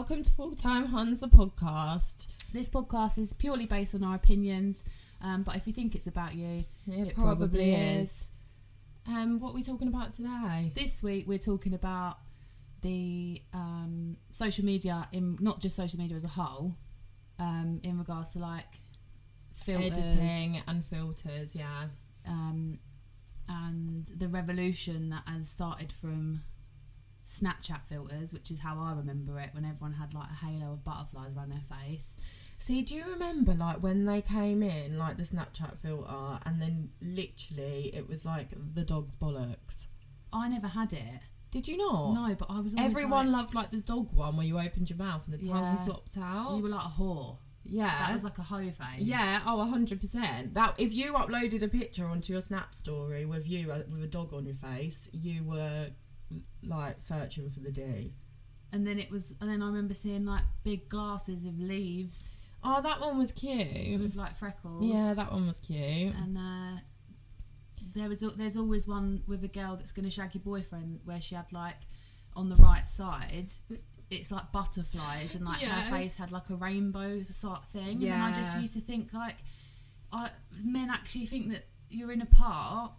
welcome to Full Time Huns, the podcast. This podcast is purely based on our opinions, but if you think it's about you, it probably is. What are we talking about today? This week we're talking about the social media, not just social media as a whole, in regards to like filters, editing and filters, yeah. And the revolution that has started from Snapchat filters, which is how I remember it, when everyone had like a halo of butterflies around their face. See, do you remember like when they came in, like the Snapchat filter, and then literally it was like the dog's bollocks? I never had it. Did you not? No, but I was always Everyone loved like the dog one where you opened your mouth and the tongue flopped out. You were like a whore. Yeah. That was like a hoe face. Yeah, 100%. That if you uploaded a picture onto your Snap story with you with a dog on your face, you were like searching for the D. And then I remember seeing like big glasses of leaves. Oh, that one was cute. With like freckles. Yeah, that one was cute. And there's always one with a girl that's going to shag your boyfriend, where she had like on the right side, it's like butterflies, and like her face had like a rainbow sort of thing. Yeah. And I just used to think like, men actually think that you're in a park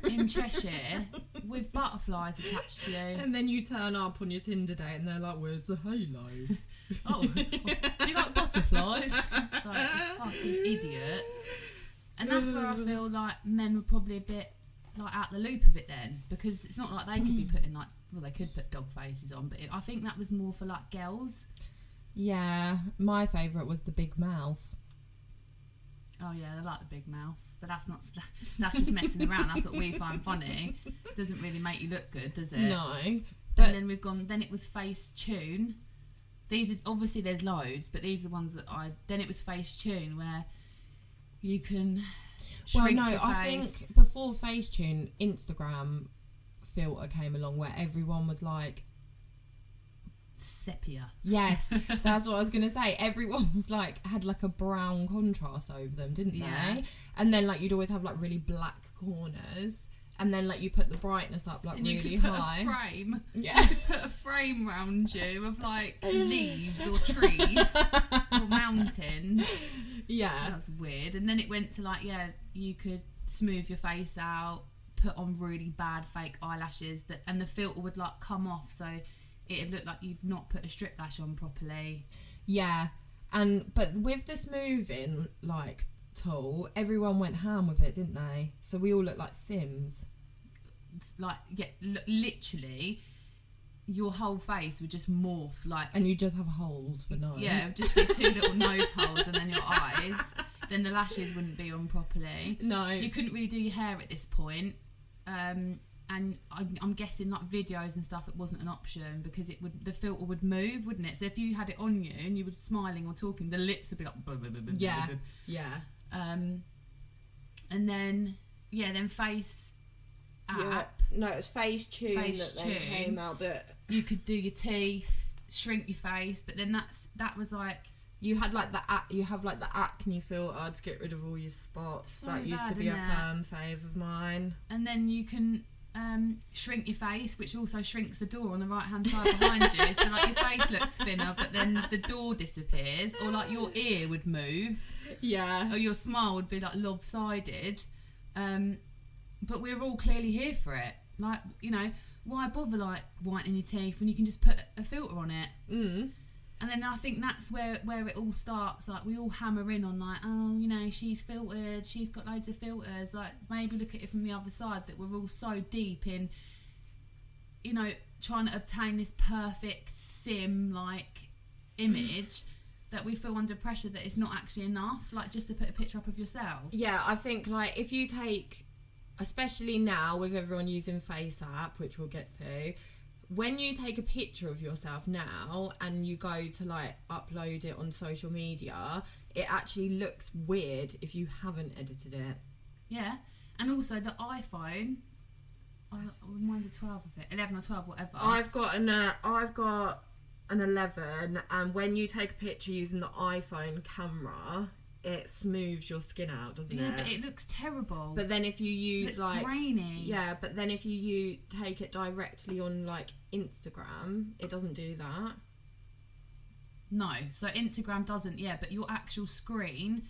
in Cheshire with butterflies attached to you. And then you turn up on your Tinder date and they're like, where's the halo? Oh, do you like butterflies? Like, fucking idiots. And that's where I feel like men were probably a bit like out the loop of it then, because it's not like they could be putting like, well, they could put dog faces on, but I think that was more for like girls. Yeah, my favourite was the big mouth. Oh yeah, they like the big mouth, but that's just messing around. That's what we find funny. Doesn't really make you look good, does it? No. But and then it was Facetune. These are, obviously there's loads, but these are ones that then it was Facetune, where you can shrink your face. I think before Facetune, Instagram filter came along where everyone was like sepia. Yes, that's what I was gonna say. Everyone was like had like a brown contrast over them, didn't they? And then like you'd always have like really black corners, and then like you put the brightness up like and really you could high. Put a frame. Yeah. You could put a frame round you of like leaves or trees or mountains. Yeah, that's weird. And then it went to like, you could smooth your face out, put on really bad fake eyelashes, and the filter would like come off, so it'd look like you'd not put a strip lash on properly. Yeah, but with the smoothing like tool, everyone went ham with it, didn't they? So we all looked like Sims. Like, literally, your whole face would just morph like, and you just have holes for nose. Yeah, it would just be two little nose holes, and then your eyes. Then the lashes wouldn't be on properly. No, you couldn't really do your hair at this point. And I'm guessing like videos and stuff, it wasn't an option, because the filter would move, wouldn't it? So if you had it on you and you were smiling or talking, the lips would be like yeah. And then Face app. Yeah. No, it was Facetune that then came out, but you could do your teeth, shrink your face, but then that was like, you had like the acne filter to get rid of all your spots. So that used to be a firm fave of mine. And then you can shrink your face, which also shrinks the door on the right hand side behind you, so like your face looks thinner, but then the door disappears, or like your ear would move, or your smile would be like lopsided. But we're all clearly here for it. Like, why bother like whitening your teeth when you can just put a filter on it? And then I think that's where it all starts. Like, we all hammer in on like, oh, she's filtered, she's got loads of filters. Like, maybe look at it from the other side, that we're all so deep in, trying to obtain this perfect sim like image that we feel under pressure that it's not actually enough. Like, just to put a picture up of yourself. Yeah, I think like if you take, especially now with everyone using Face app, which we'll get to. When you take a picture of yourself now and you go to like upload it on social media, it actually looks weird if you haven't edited it. Yeah, and also the iPhone, mine's a 12 of it, 11 or 12, whatever. I've got an 11, and when you take a picture using the iPhone camera, it smooths your skin out, doesn't it? Yeah, but it looks terrible. But then if you use like grainy. Yeah, but then if you take it directly on like Instagram, it doesn't do that. No. So Instagram doesn't, but your actual screen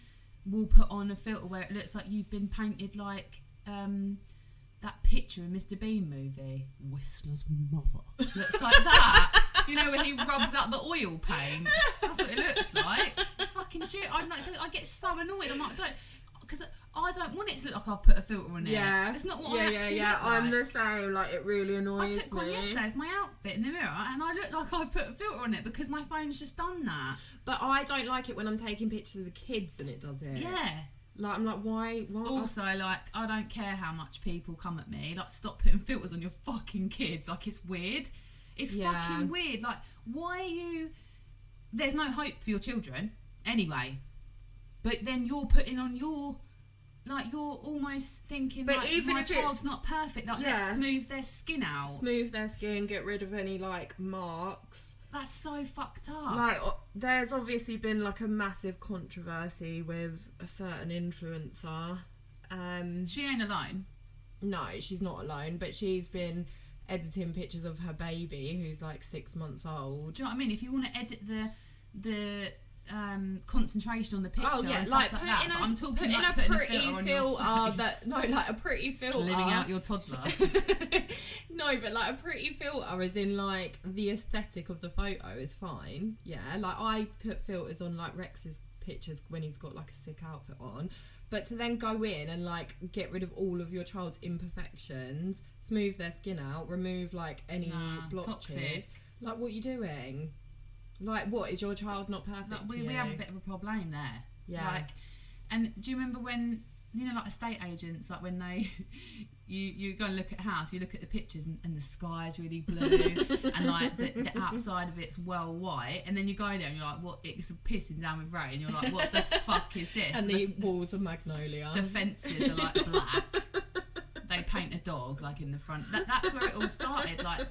will put on a filter where it looks like you've been painted like that picture in Mr. Bean movie, Whistler's mother. Looks like that. You know, when he rubs out the oil paint. That's what it looks like. Fucking shit. I get so annoyed. I'm like, because I don't want it to look like I've put a filter on it. Yeah. It's not what I actually look like. I'm the same. Like, it really annoys me. I took one yesterday of my outfit in the mirror and I look like I've put a filter on it because my phone's just done that. But I don't like it when I'm taking pictures of the kids and it does it. Yeah. Like, I'm like, why? Also, like, I don't care how much people come at me. Like, stop putting filters on your fucking kids. Like, it's weird. It's fucking weird. Like, why are you... There's no hope for your children, anyway. But then you're putting on your... Like, you're almost thinking, but like, even my child's not perfect. Like, let's smooth their skin out. Smooth their skin, get rid of any, like, marks. That's so fucked up. Like, there's obviously been, like, a massive controversy with a certain influencer. She ain't alone. No, she's not alone, but she's been editing pictures of her baby, who's, like, 6 months old. Do you know what I mean? If you want to edit the concentration on the picture, oh yeah, like put that. I'm talking like putting a pretty filter that like a pretty filter living out your toddler. No, but like a pretty filter as in like the aesthetic of the photo is fine. Yeah, like I put filters on like Rex's pictures when he's got like a sick outfit on, but to then go in and like get rid of all of your child's imperfections, smooth their skin out, remove like any blotches, toxic. Like what are you doing? Like, what, is your child not perfect? Like, we have a bit of a problem there. Yeah. Like, and do you remember when, you know, like estate agents, like when they, you go and look at a house, you look at the pictures and the sky's really blue and like the outside of it's well white, and then you go there and you're like, what, it's pissing down with rain, you're like, what the fuck is this? And the walls are magnolia. The fences are like black. They paint a dog like in the front. That's where it all started. Like,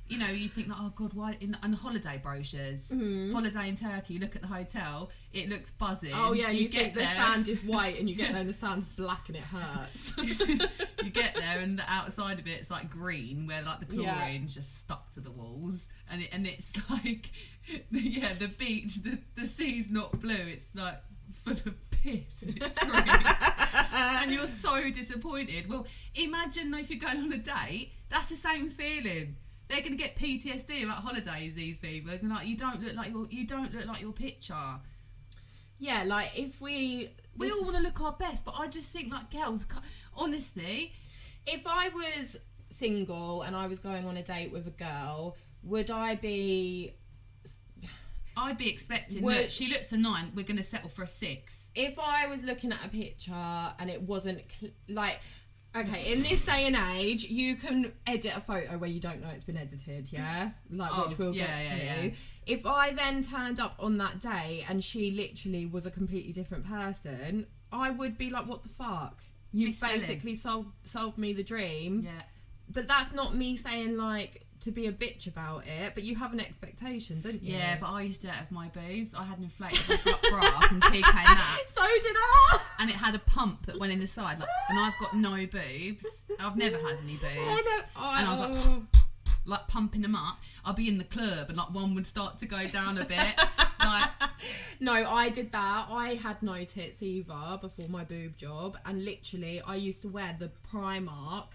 you know, you think like, oh god, why in holiday brochures, holiday in Turkey, you look at the hotel, it looks buzzing. Oh yeah, you think the sand is white and you get there and the sand's black and it hurts. You get there and the outside of it's like green, where like the chlorine's just stuck to the walls, and it's like, the beach, the sea's not blue, it's like full of piss and it's green. And you're so disappointed. Well, imagine if you're going on a date, that's the same feeling. They're going to get PTSD about holidays, these people. They're like, you don't look like your picture. Yeah, like if we all want to look our best, but I just think like girls, honestly, if I was single and I was going on a date with a girl, would I be? I'd be expecting. Look, she looks a 9. We're going to settle for a 6. If I was looking at a picture and it wasn't like. Okay, in this day and age, you can edit a photo where you don't know it's been edited, yeah? Like, which we'll get to. Yeah. If I then turned up on that day and she literally was a completely different person, I would be like, what the fuck? You've basically sold me the dream. Yeah. But that's not me saying, like, to be a bitch about it, but you have an expectation, don't you? Yeah, but I used to have my boobs. I had an inflatable bra from TK Maxx. So did I! And it had a pump that went in the side, like, and I've got no boobs. I've never had any boobs. And I was like pumping them up. I'd be in the club and like one would start to go down a bit. Like, no, I did that. I had no tits either before my boob job, and literally I used to wear the Primark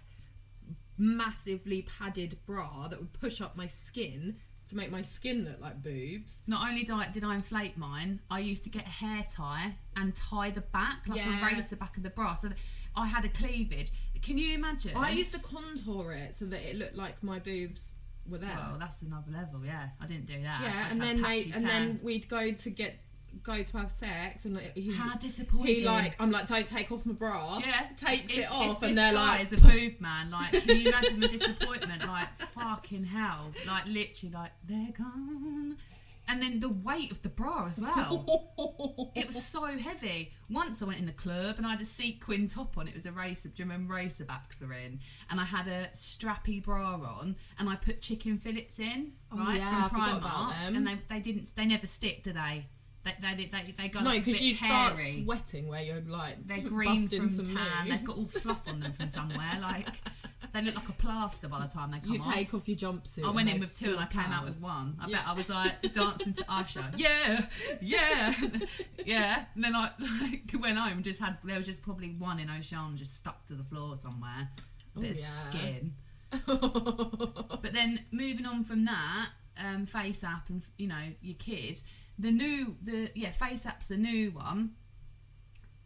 massively padded bra that would push up my skin to make my skin look like boobs. Not only did I inflate mine, I used to get a hair tie and tie the back, like erase the back of the bra, so that I had a cleavage. Can you imagine? I used to contour it so that it looked like my boobs were there. Well, that's another level. Yeah, I didn't do that. Yeah, and then we'd go to have sex, and how disappointing. I'm like, don't take off my bra. Yeah, takes it off, and they're like, is a boob man. Like, can you imagine the disappointment? Like, fucking hell. Like, literally, like, they're gone. And then the weight of the bra as well. It was so heavy. Once I went in the club and I had a sequin top on. It was a racer. Do you remember Racerbacks were in? And I had a strappy bra on, and I put chicken fillets in, right, from Primark. And they never stick, do they? They go no, because you start sweating where you're like they're green from tan. They've got all fluff on them from somewhere. Like, They look like a plaster by the time they come off. You take off your jumpsuit. I went in with 2 and I came out with 1. I bet I was like dancing to Usher. Yeah. And then I went home and there was just probably 1 in Ocean just stuck to the floor somewhere. A bit of skin. But then moving on from that, Face App and your kids, Face App's the new one.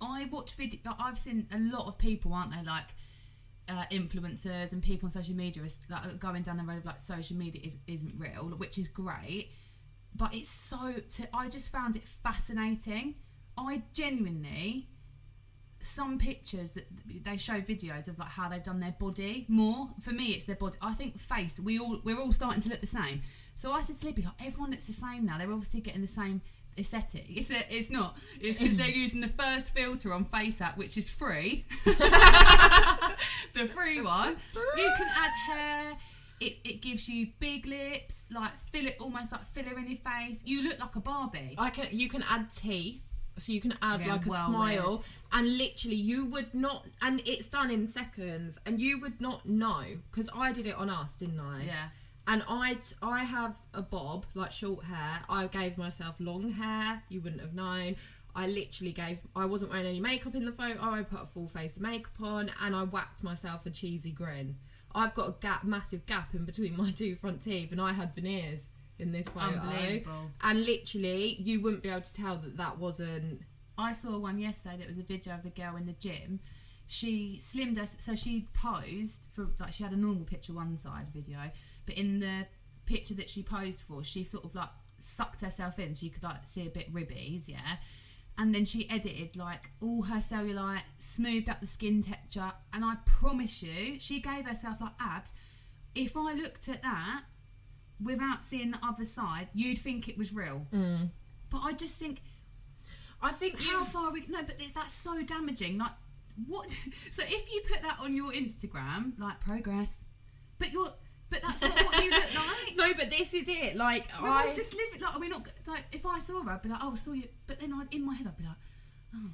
I watch video. Like, I've seen a lot of people, aren't they, like influencers and people on social media is like going down the road of like social media isn't real, which is great, but it's I just found it fascinating. I genuinely, some pictures that they show videos of like how they've done their body more. For me, it's their body. I think face. We're all starting to look the same. So I said to Libby, like, everyone looks the same now. They're obviously getting the same aesthetic. It's not. It's because they're using the first filter on Face App, which is free. The free one. You can add hair. It gives you big lips, like almost like filler in your face. You look like a Barbie. You can add teeth. So you can add like a smile, weird. And literally you would not, and it's done in seconds, and you would not know, because I did it on us, didn't I? Yeah. And I have a bob, like short hair. I gave myself long hair. You wouldn't have known. I wasn't wearing any makeup in the photo. I put a full face of makeup on, and I whacked myself a cheesy grin. I've got a massive gap in between my 2 front teeth, and I had veneers in this photo. Unbelievable. And literally, you wouldn't be able to tell that wasn't... I saw one yesterday that was a video of a girl in the gym. She slimmed us, so she posed for, like, she had a normal picture one side video, but in the picture that she posed for, she sort of like sucked herself in so you could like see a bit ribbies, yeah. And then she edited like all her cellulite, smoothed up the skin texture, and I promise you, she gave herself like abs. If I looked at that without seeing the other side, you'd think it was real. But I just think, how far we... No, but that's so damaging. Like, what? So if you put that on your Instagram, like, progress, but that's not what you look like. No, but this is it. Like, I just live it. Like, we're not like. If I saw her, I'd be like, "Oh, I saw you." But then, in my head, I'd be like, "Oh,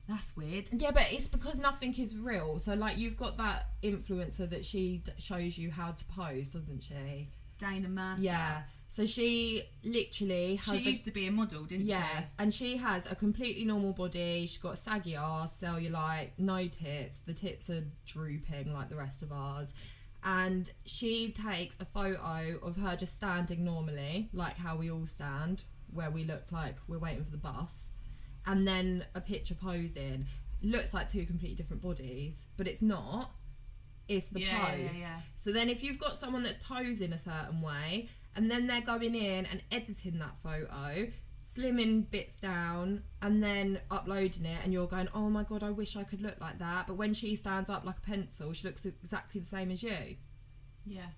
that's weird." Yeah, but it's because nothing is real. So, like, you've got that influencer that she shows you how to pose, doesn't she? Dana Mercer. Yeah. So she literally has... She used to be a model, didn't she? Yeah, and she has a completely normal body. She's got a saggy arse, cellulite, no tits. The tits are drooping like the rest of ours. And she takes a photo of her just standing normally, like how we all stand, where we look like we're waiting for the bus. And then a picture posing. Looks like 2 completely different bodies, but it's not. It's the pose. Yeah. So then if you've got someone that's posing a certain way, and then they're going in and editing that photo, slimming bits down, and then uploading it, and you're going, oh my god, I wish I could look like that. But when she stands up like a pencil, she looks exactly the same as you. Yeah.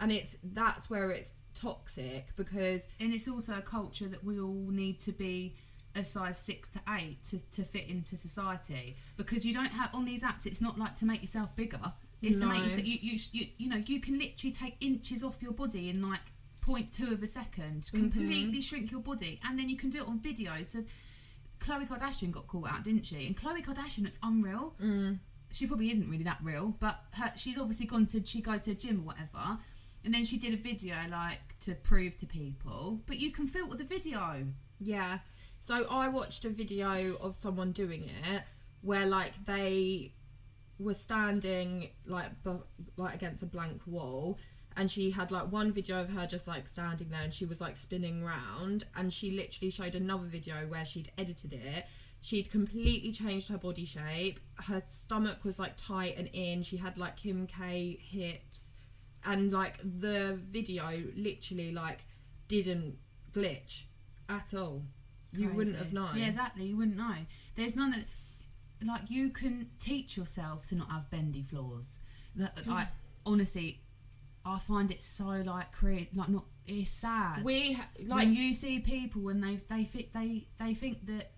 And that's where it's toxic, because... And it's also a culture that we all need to be a size 6 to 8 to fit into society, because you don't have, on these apps, it's not like to make yourself bigger. It's to make you can literally take inches off your body in like 0.2 of a second, completely shrink your body, and then you can do it on video. So Khloe Kardashian got caught out, didn't she? And Khloe Kardashian looks unreal. She probably isn't really that real, but she's obviously she goes to a gym or whatever, and then she did a video like to prove to people, but you can filter the video. Yeah. So I watched a video of someone doing it where like they were standing like against a blank wall, and she had like one video of her just like standing there, and she was like spinning round, and she literally showed another video where she'd edited it. She'd completely changed her body shape. Her stomach was like tight and in. She had like Kim K hips, and like the video literally like didn't glitch at all. Crazy. You wouldn't have known. Yeah, exactly. You wouldn't know. There's none of... Like, you can teach yourself to not have bendy floors. Like, honestly, I find it so, like, not... It's sad. When you see people when they think that...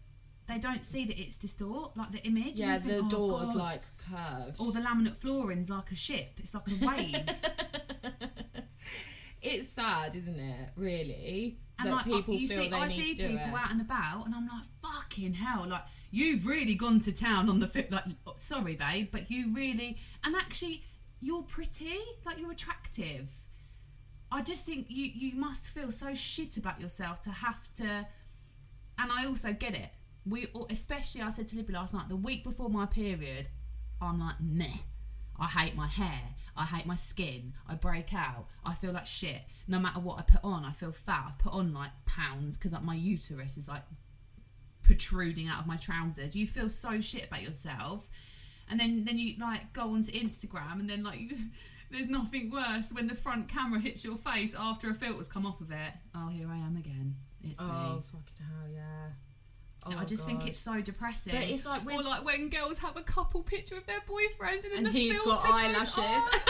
They don't see that it's distort, like the image. Yeah, and you think, the door's, like, curved. Or the laminate flooring's like a ship. It's like a wave. It's sad, isn't it? Really, and that like, people I see people out and about, and I'm like, fucking hell! Like, you've really gone to town on the fit. Like, sorry, babe, but you really, and actually, you're pretty. Like, you're attractive. I just think you must feel so shit about yourself to have to. And I also get it. Especially, I said to Libby last night, the week before my period, I'm like, meh. I hate my hair. I hate my skin. I break out. I feel like shit. No matter what I put on, I feel fat. I put on like pounds because like my uterus is like protruding out of my trousers. You feel so shit about yourself, and then you like go onto Instagram, and then like there's nothing worse when the front camera hits your face after a filter's come off of it. Oh, here I am again. It's me. Fucking hell, yeah. Oh, I just think it's so depressing. But it's like or like when girls have a couple picture of their boyfriends and then he's got eyelashes.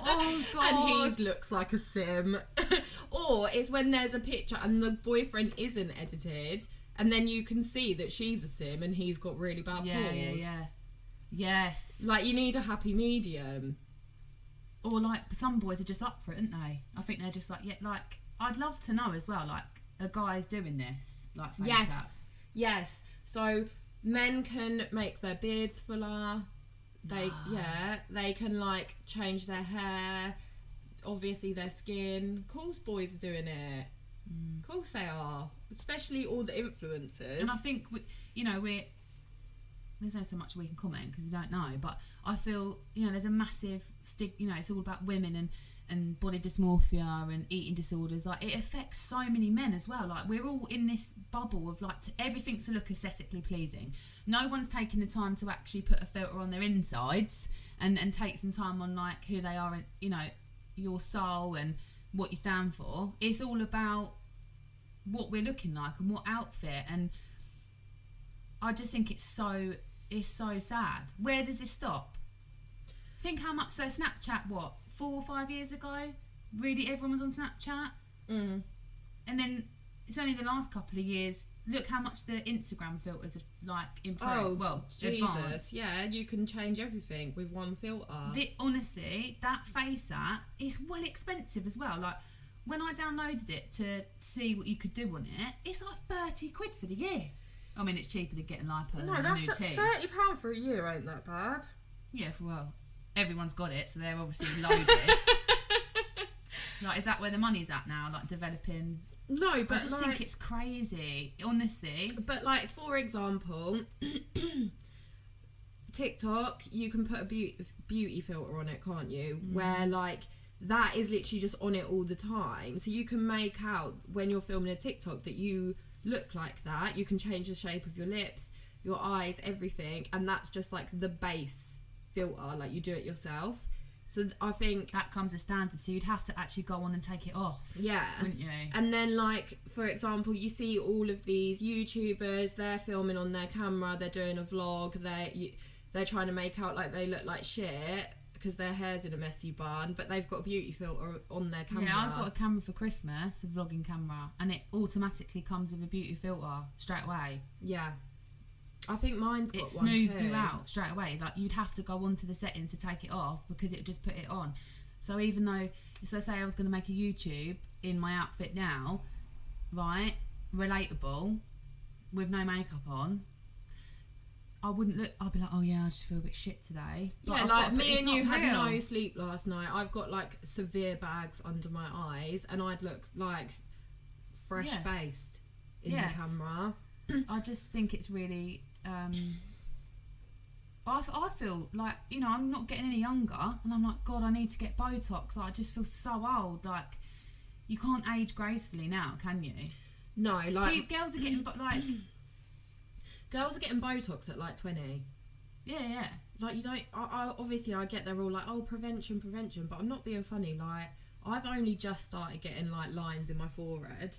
Oh god. And he looks like a sim. Or it's when there's a picture and the boyfriend isn't edited, and then you can see that she's a sim and he's got really bad balls. Yeah. Yes. Like, you need a happy medium. Or like some boys are just up for it, aren't they? I think they're just like, yeah. Like, I'd love to know as well. Like, a guy's doing this. Like, yes. So men can make their beards fuller. They can like change their hair. Obviously, their skin. Of course, boys are doing it. Of course they are. Especially all the influencers. And I think there's not so much we can comment because we don't know. But I feel there's a massive it's all about women and body dysmorphia and eating disorders. Like, it affects so many men as well. Like, we're all in this bubble of like everything to look aesthetically pleasing. No one's taking the time to actually put a filter on their insides and take some time on like who they are and your soul and what you stand for. It's all about what we're looking like and what outfit, and I just think it's so sad. Where does this stop? Think how much. So Snapchat, what, 4 or 5 years ago, really everyone was on Snapchat, and then it's only the last couple of years. Look how much the Instagram filters have like improved. Jesus, advanced. yeah, you can change everything with one filter. Honestly, that face app is well expensive as well. Like, when I downloaded it to see what you could do on it, it's like 30 quid for the year. I mean, it's cheaper than getting lipo and a new teeth. £30 for a year ain't that bad. Yeah, everyone's got it, so they're obviously loaded. Like, is that where the money's at now? Like, developing? No, but I just think it's crazy, honestly. But like, for example, TikTok, you can put a beauty filter on it, can't you? Where like that is literally just on it all the time, so you can make out when you're filming a TikTok that you look like that. You can change the shape of your lips, your eyes, everything, and that's just like the base filter. Like, you do it yourself. So I think that comes as standard, so you'd have to actually go on and take it off, wouldn't you? And then, like, for example, you see all of these YouTubers, they're filming on their camera, they're doing a vlog, they're trying to make out like they look like shit because their hair's in a messy bun, but they've got a beauty filter on their camera. Yeah, I got a camera for Christmas, a vlogging camera, and it automatically comes with a beauty filter straight away. Yeah. I think mine's got one too. It smooths you out straight away. Like, you'd have to go onto the settings to take it off because it would just put it on. So even though, so say I was going to make a YouTube in my outfit now, right, relatable, with no makeup on, I wouldn't look. I'd be like, oh yeah, I just feel a bit shit today. But yeah, like me and you had no sleep last night. I've got like severe bags under my eyes, and I'd look like fresh faced in the camera. I just think it's really. I feel like, I'm not getting any younger, and I'm like, God, I need to get Botox. Like, I just feel so old. Like, you can't age gracefully now, can you? No, like girls are getting girls are getting Botox at like 20. Yeah. Like, you don't. I obviously I get they're all like, oh, prevention, but I'm not being funny. Like, I've only just started getting like lines in my forehead.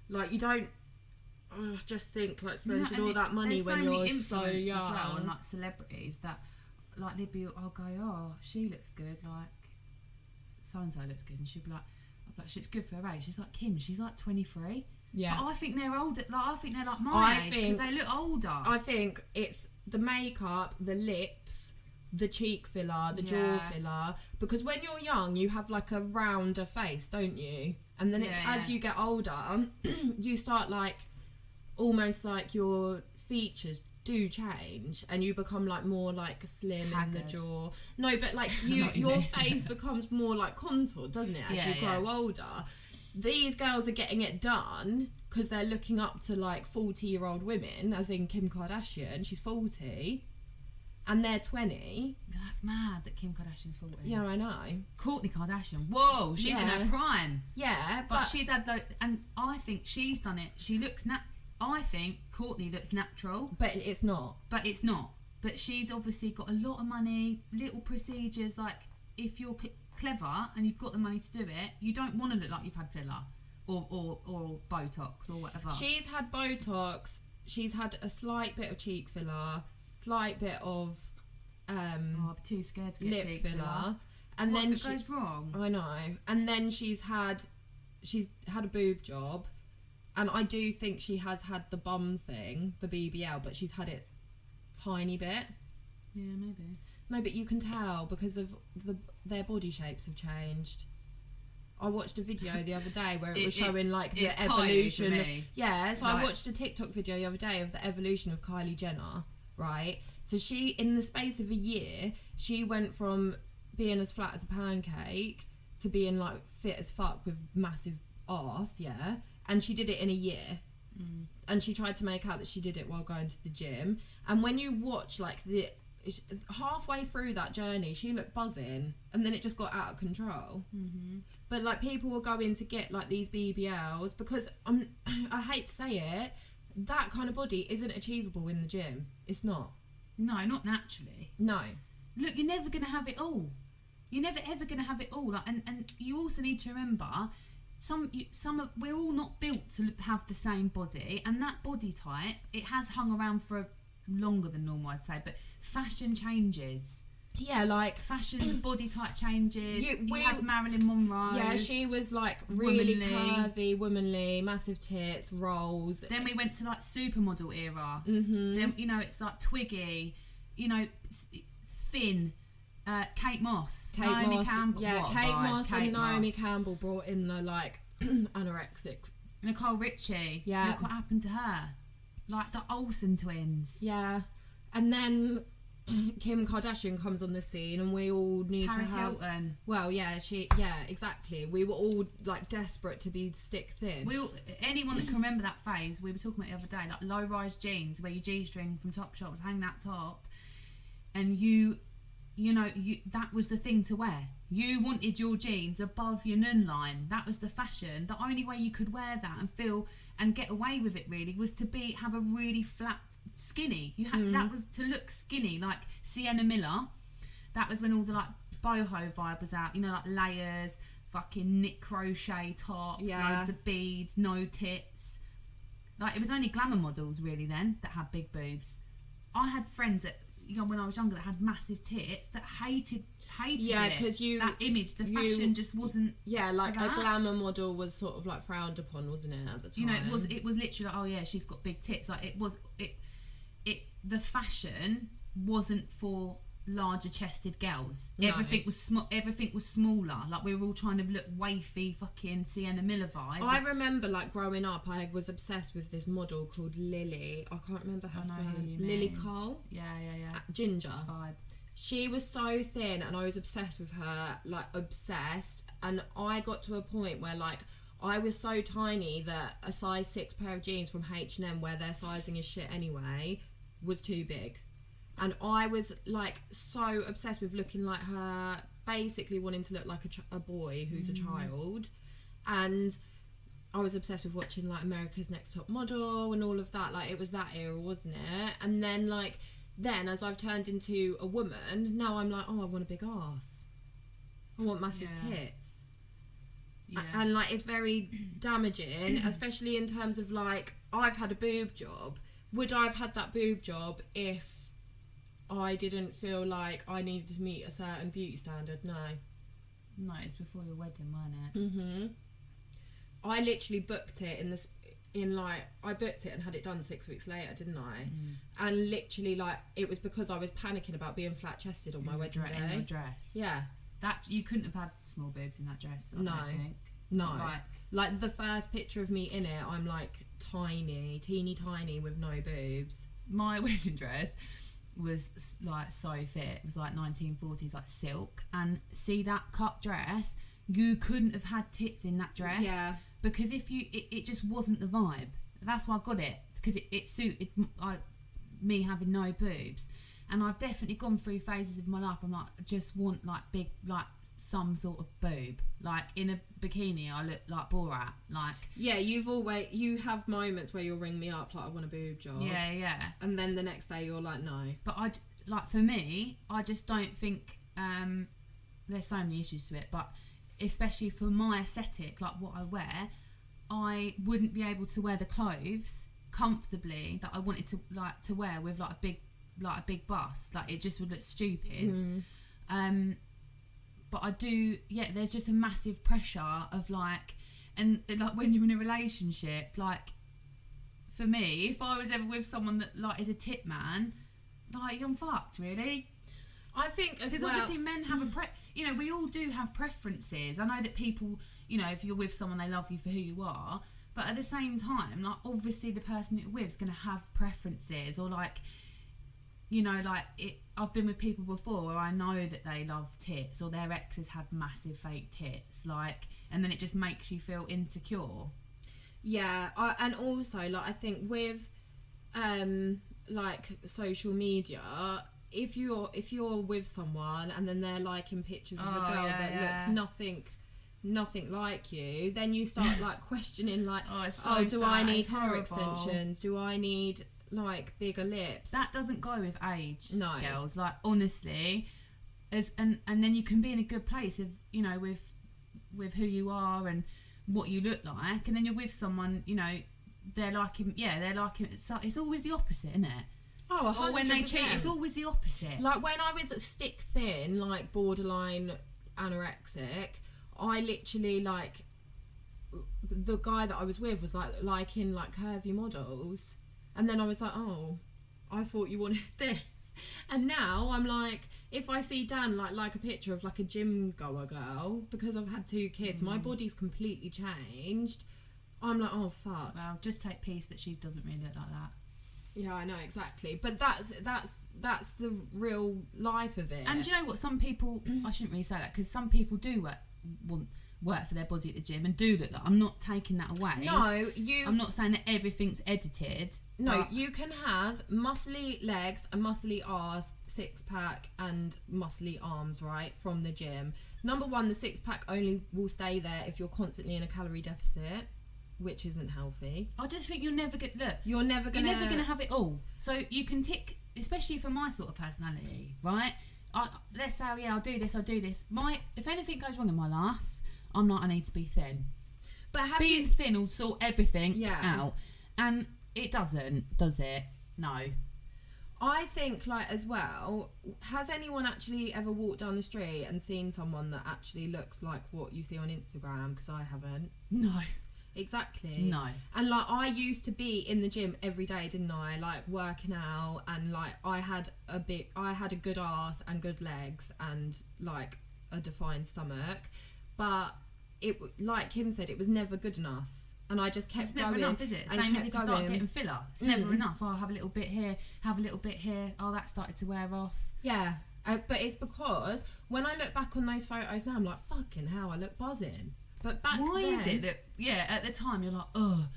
Like, you don't. Just think, like, spending all that money when you're so young. As well, and like celebrities that, like, Libby, I'll go, oh, she looks good, like, so and so looks good, and she'll be like, she's good for her age. She's like, Kim, she's like 23. Yeah. But I think they're older. Like, I think they're like my age because they look older. I think it's the makeup, the lips, the cheek filler, the jaw filler. Because when you're young, you have like a rounder face, don't you? And then as you get older, you start like. Almost like your features do change and you become like more like slim Haggard. in the jaw. No, but like your face becomes more like contoured, doesn't it, as you grow older. These girls are getting it done because they're looking up to like 40-year-old women, as in Kim Kardashian. She's 40 and they're 20. That's mad that Kim Kardashian's 40. Yeah, I know. Kourtney Kardashian, whoa, she's in her prime. Yeah, but she's had and I think she's done it. She looks I think Kourtney looks natural. But it's not. But she's obviously got a lot of money, little procedures. Like, if you're clever and you've got the money to do it, you don't want to look like you've had filler or Botox or whatever. She's had Botox. She's had a slight bit of cheek filler, slight bit of I'm too scared to get lip cheek filler. And what then if it goes wrong? I know. And then she's had a boob job. And I do think she has had the bum thing, the BBL, but she's had it tiny bit. Yeah, maybe. No, but you can tell because of their body shapes have changed. I watched a video the other day where it was showing like the evolution. Yeah, so I watched a TikTok video the other day of the evolution of Kylie Jenner, right? So she, in the space of a year, she went from being as flat as a pancake to being like fit as fuck with massive arse, yeah? And she did it in a year. And she tried to make out that she did it while going to the gym. And when you watch like halfway through that journey, she looked buzzing, and then it just got out of control. But like people were going to get like these BBLs because I hate to say it, that kind of body isn't achievable in the gym. It's not. No, not naturally. No. Look, you're never going to have it all. You're never ever going to have it all. Like, and you also need to remember, we're all not built to have the same body, and that body type, it has hung around for longer than normal, I'd say, but fashion changes. Yeah, like fashion's body type changes. You had Marilyn Monroe. Yeah, she was like really curvy, womanly, massive tits, rolls. Then we went to like supermodel era. Then, you know, it's like Twiggy, you know, thin. Kate Moss, Naomi Campbell. Yeah, Kate Moss and Naomi Campbell brought in the like anorexic. Nicole Richie. Yeah. Look what happened to her. Like the Olsen twins. Yeah. And then Kim Kardashian comes on the scene and we all need Paris to have... Hilton. Well, yeah, exactly. We were all like desperate to be stick thin. Anyone that can remember that phase, we were talking about the other day, like low-rise jeans where your G-string from Topshop was hanging out top, and you know, that was the thing to wear. You wanted your jeans above your nun line. That was the fashion. The only way you could wear that and feel and get away with it really was to have a really flat skinny. You had that was to look skinny, like Sienna Miller. That was when all the like boho vibe was out. You know, like layers, fucking knit crochet tops, loads of beads, no tits. Like it was only glamour models really then that had big boobs. I had friends that, you know, when I was younger that had massive tits that hated because that image, the fashion just wasn't. Yeah, like a glamour model was sort of like frowned upon, wasn't it, at the time? You know, it was literally like, oh yeah, she's got big tits. Like the fashion wasn't for larger chested girls. No. Everything was smaller. Like we were all trying to look wafy, fucking Sienna Miller vibe. I remember like growing up, I was obsessed with this model called Lily. I can't remember her name. Lily Cole. Yeah. Ginger vibe. She was so thin, and I was obsessed with her, like obsessed. And I got to a point where like I was so tiny that a size 6 pair of jeans from H&M, where their sizing is shit anyway, was too big. And I was like so obsessed with looking like her, basically wanting to look like a boy who's a child. And I was obsessed with watching like America's Next Top Model and all of that. Like it was that era, wasn't it? And then as I've turned into a woman, now I'm like, oh, I want a big ass. I want massive tits. Yeah. And like it's very damaging, especially in terms of like, I've had a boob job. Would I have had that boob job if I didn't feel like I needed to meet a certain beauty standard? No, it's before your wedding, wasn't it? I literally booked it I booked it and had it done 6 weeks later, didn't I? And literally like it was because I was panicking about being flat chested on my wedding day. In your dress. Yeah. That you couldn't have had small boobs in that dress. I don't think. No. Right. Like the first picture of me in it, I'm like teeny tiny with no boobs. my wedding dress was like so fit. It was like 1940s, like silk. And see that cut dress, you couldn't have had tits in that dress. Yeah. Because if you, it just wasn't the vibe. That's why I got it, because it suited me having no boobs. And I've definitely gone through phases of my life. I'm like, I just want like big, like some sort of boob. Like in a bikini, I look like Borat. Like, yeah, you have moments where you'll ring me up like, I want a boob job. Yeah. And then the next day you're like, no. But for me, I just don't think there's so many issues to it. But especially for my aesthetic, like what I wear, I wouldn't be able to wear the clothes comfortably that I wanted to wear with like a big bust. Like it just would look stupid. But I do, there's just a massive pressure of like, and like when you're in a relationship, like for me, if I was ever with someone that like is a tit man, like I'm fucked, really. I think as because well, obviously men have we all do have preferences. I know that people, if you're with someone, they love you for who you are, but at the same time, like obviously the person you're with is going to have preferences, or like, I've been with people before where I know that they love tits, or their exes had massive fake tits, like, and then it just makes you feel insecure. Yeah, and also like I think with like social media, if you're with someone and then they're liking pictures of a girl that looks nothing like you, then you start like questioning like, do I need hair extensions? Do I need like bigger lips? That doesn't go with age, no, girls. Like honestly, and then you can be in a good place of with who you are and what you look like, and then you're with someone, they're liking it's always the opposite, isn't it? Oh, 100%. Or when they cheat, it's always the opposite. Like when I was stick thin, like borderline anorexic, I literally like the guy that I was with was like liking like curvy models, and then I was like, oh, I thought you wanted this. And now I'm like, if I see Dan like a picture of like a gym goer girl, because I've had 2 kids, my body's completely changed. I'm like, oh fuck. Well, just take peace that she doesn't really look like that. Yeah, I know, exactly. But that's the real life of it. And do you know what? Some people, I shouldn't really say that, because some people do work for their body at the gym and do look like. I'm not taking that away. No, I'm not saying that everything's edited. No, you can have muscly legs and muscly arse, 6-pack and muscly arms, right, from the gym. Number one, the 6-pack only will stay there if you're constantly in a calorie deficit, which isn't healthy. I just think you're never going to have it all. So you can tick, especially for my sort of personality, right? Let's say, I'll do this. If anything goes wrong in my life, I'm like, I need to be thin. But being thin will sort everything out. And it doesn't, does it? No. I think, like, as well, has anyone actually ever walked down the street and seen someone that actually looks like what you see on Instagram? Because I haven't. No. Exactly. No. And like I used to be in the gym every day, didn't I? Like working out, and like I had a good ass and good legs and like a defined stomach, but it, like Kim said, it was never good enough. And I just kept going. It's never enough, is it? Same as if you start getting filler. It's never enough. Oh, I'll have a little bit here, have a little bit here. Oh, that started to wear off. Yeah. But it's because when I look back on those photos now, I'm like, fucking hell, I look buzzing. But back Why then, is it that, at the time you're like, oh,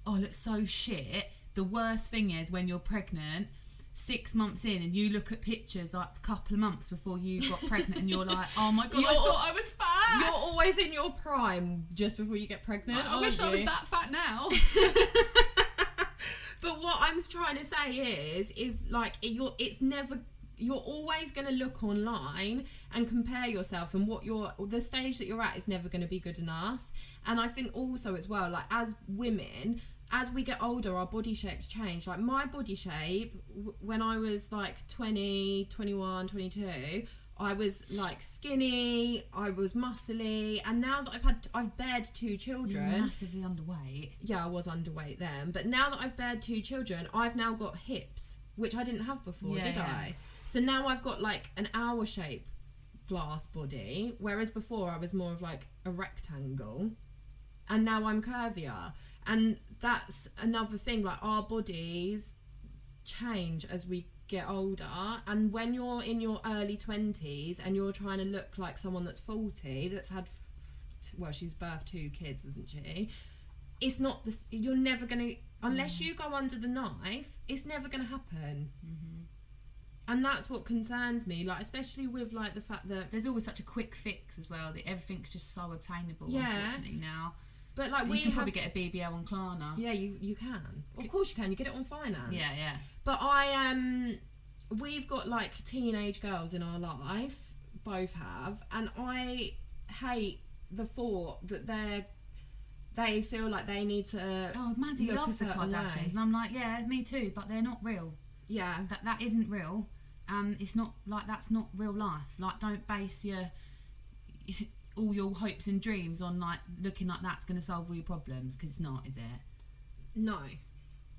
I look so shit. The worst thing is when you're pregnant, 6 months in, and you look at pictures like a couple of months before you got pregnant, and you're like, oh my God, I thought I was fat. You're always in your prime just before you get pregnant. I wish I was that fat now. But what I'm trying to say is like, you're always going to look online and compare yourself, and the stage that you're at is never going to be good enough. And I think also as well, like as women, as we get older, our body shapes change. Like my body shape, when I was like 20, 21, 22, I was like skinny, I was muscly, and now that I've bared 2 children. You're massively underweight. Yeah, I was underweight then, but now that I've bared 2 children, I've now got hips, which I didn't have before, did I? So now I've got like an hour shape glass body, whereas before I was more of like a rectangle, and now I'm curvier. And that's another thing, like our bodies change as we get older, and when you're in your early 20s and you're trying to look like someone that's 40, that's had she's birthed 2 kids, isn't she? It's not this. You're never gonna, unless you go under the knife, it's never gonna happen. And that's what concerns me, like, especially with like the fact that there's always such a quick fix as well, that everything's just so obtainable, unfortunately, now. But like, you can probably get a BBL on Klarna. Yeah, you can. Of course you can. You get it on finance. Yeah. But we've got like teenage girls in our life, both have, and I hate the thought that they feel like they need to. Oh, Maddie loves the Kardashians, and I'm like, yeah, me too, but they're not real. Yeah, that isn't real, and it's not like, that's not real life. Like, don't base all your hopes and dreams on like looking like that's going to solve all your problems, because it's not, is it? No,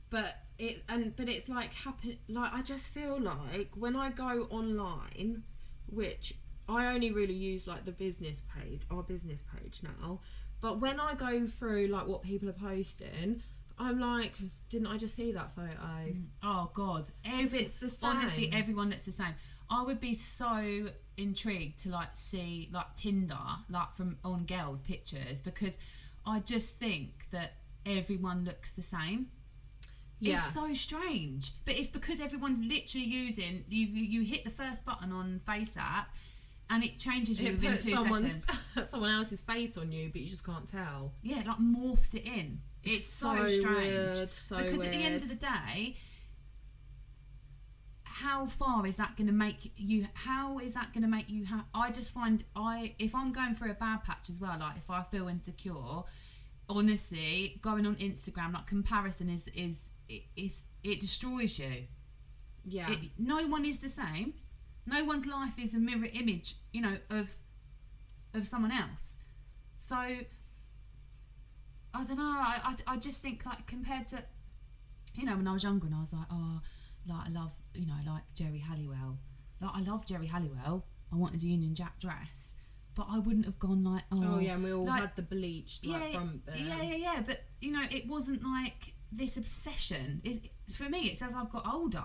but it's like happen. Like, I just feel like when I go online, which I only really use like the business page, our business page now, but when I go through like what people are posting, I'm like, didn't I just see that photo? Oh God, it's the same. Honestly, everyone looks the same. I would be so intrigued to like see like Tinder, like from on girls' pictures, because I just think that everyone looks the same. Yeah. It's so strange, but it's because everyone's literally using you hit the first button on FaceApp and it changes you within 2 seconds. Someone else's face on you, but you just can't tell. Yeah, like morphs it in. It's so strange. Weird, because at the end of the day, how far is that going to make you? How is that going to make you? I just find if I'm going through a bad patch as well, like if I feel insecure, honestly, going on Instagram, like comparison it destroys you. Yeah. No one is the same. No one's life is a mirror image, of someone else. So I don't know. I just think, like, compared to, when I was younger and I was like, oh, like I love, like Jerry Halliwell. Like, I love Jerry Halliwell. I wanted a Union Jack dress, but I wouldn't have gone like, oh yeah, and we all had the bleached front bit. Yeah. But it wasn't like this obsession. For me, it's as I've got older.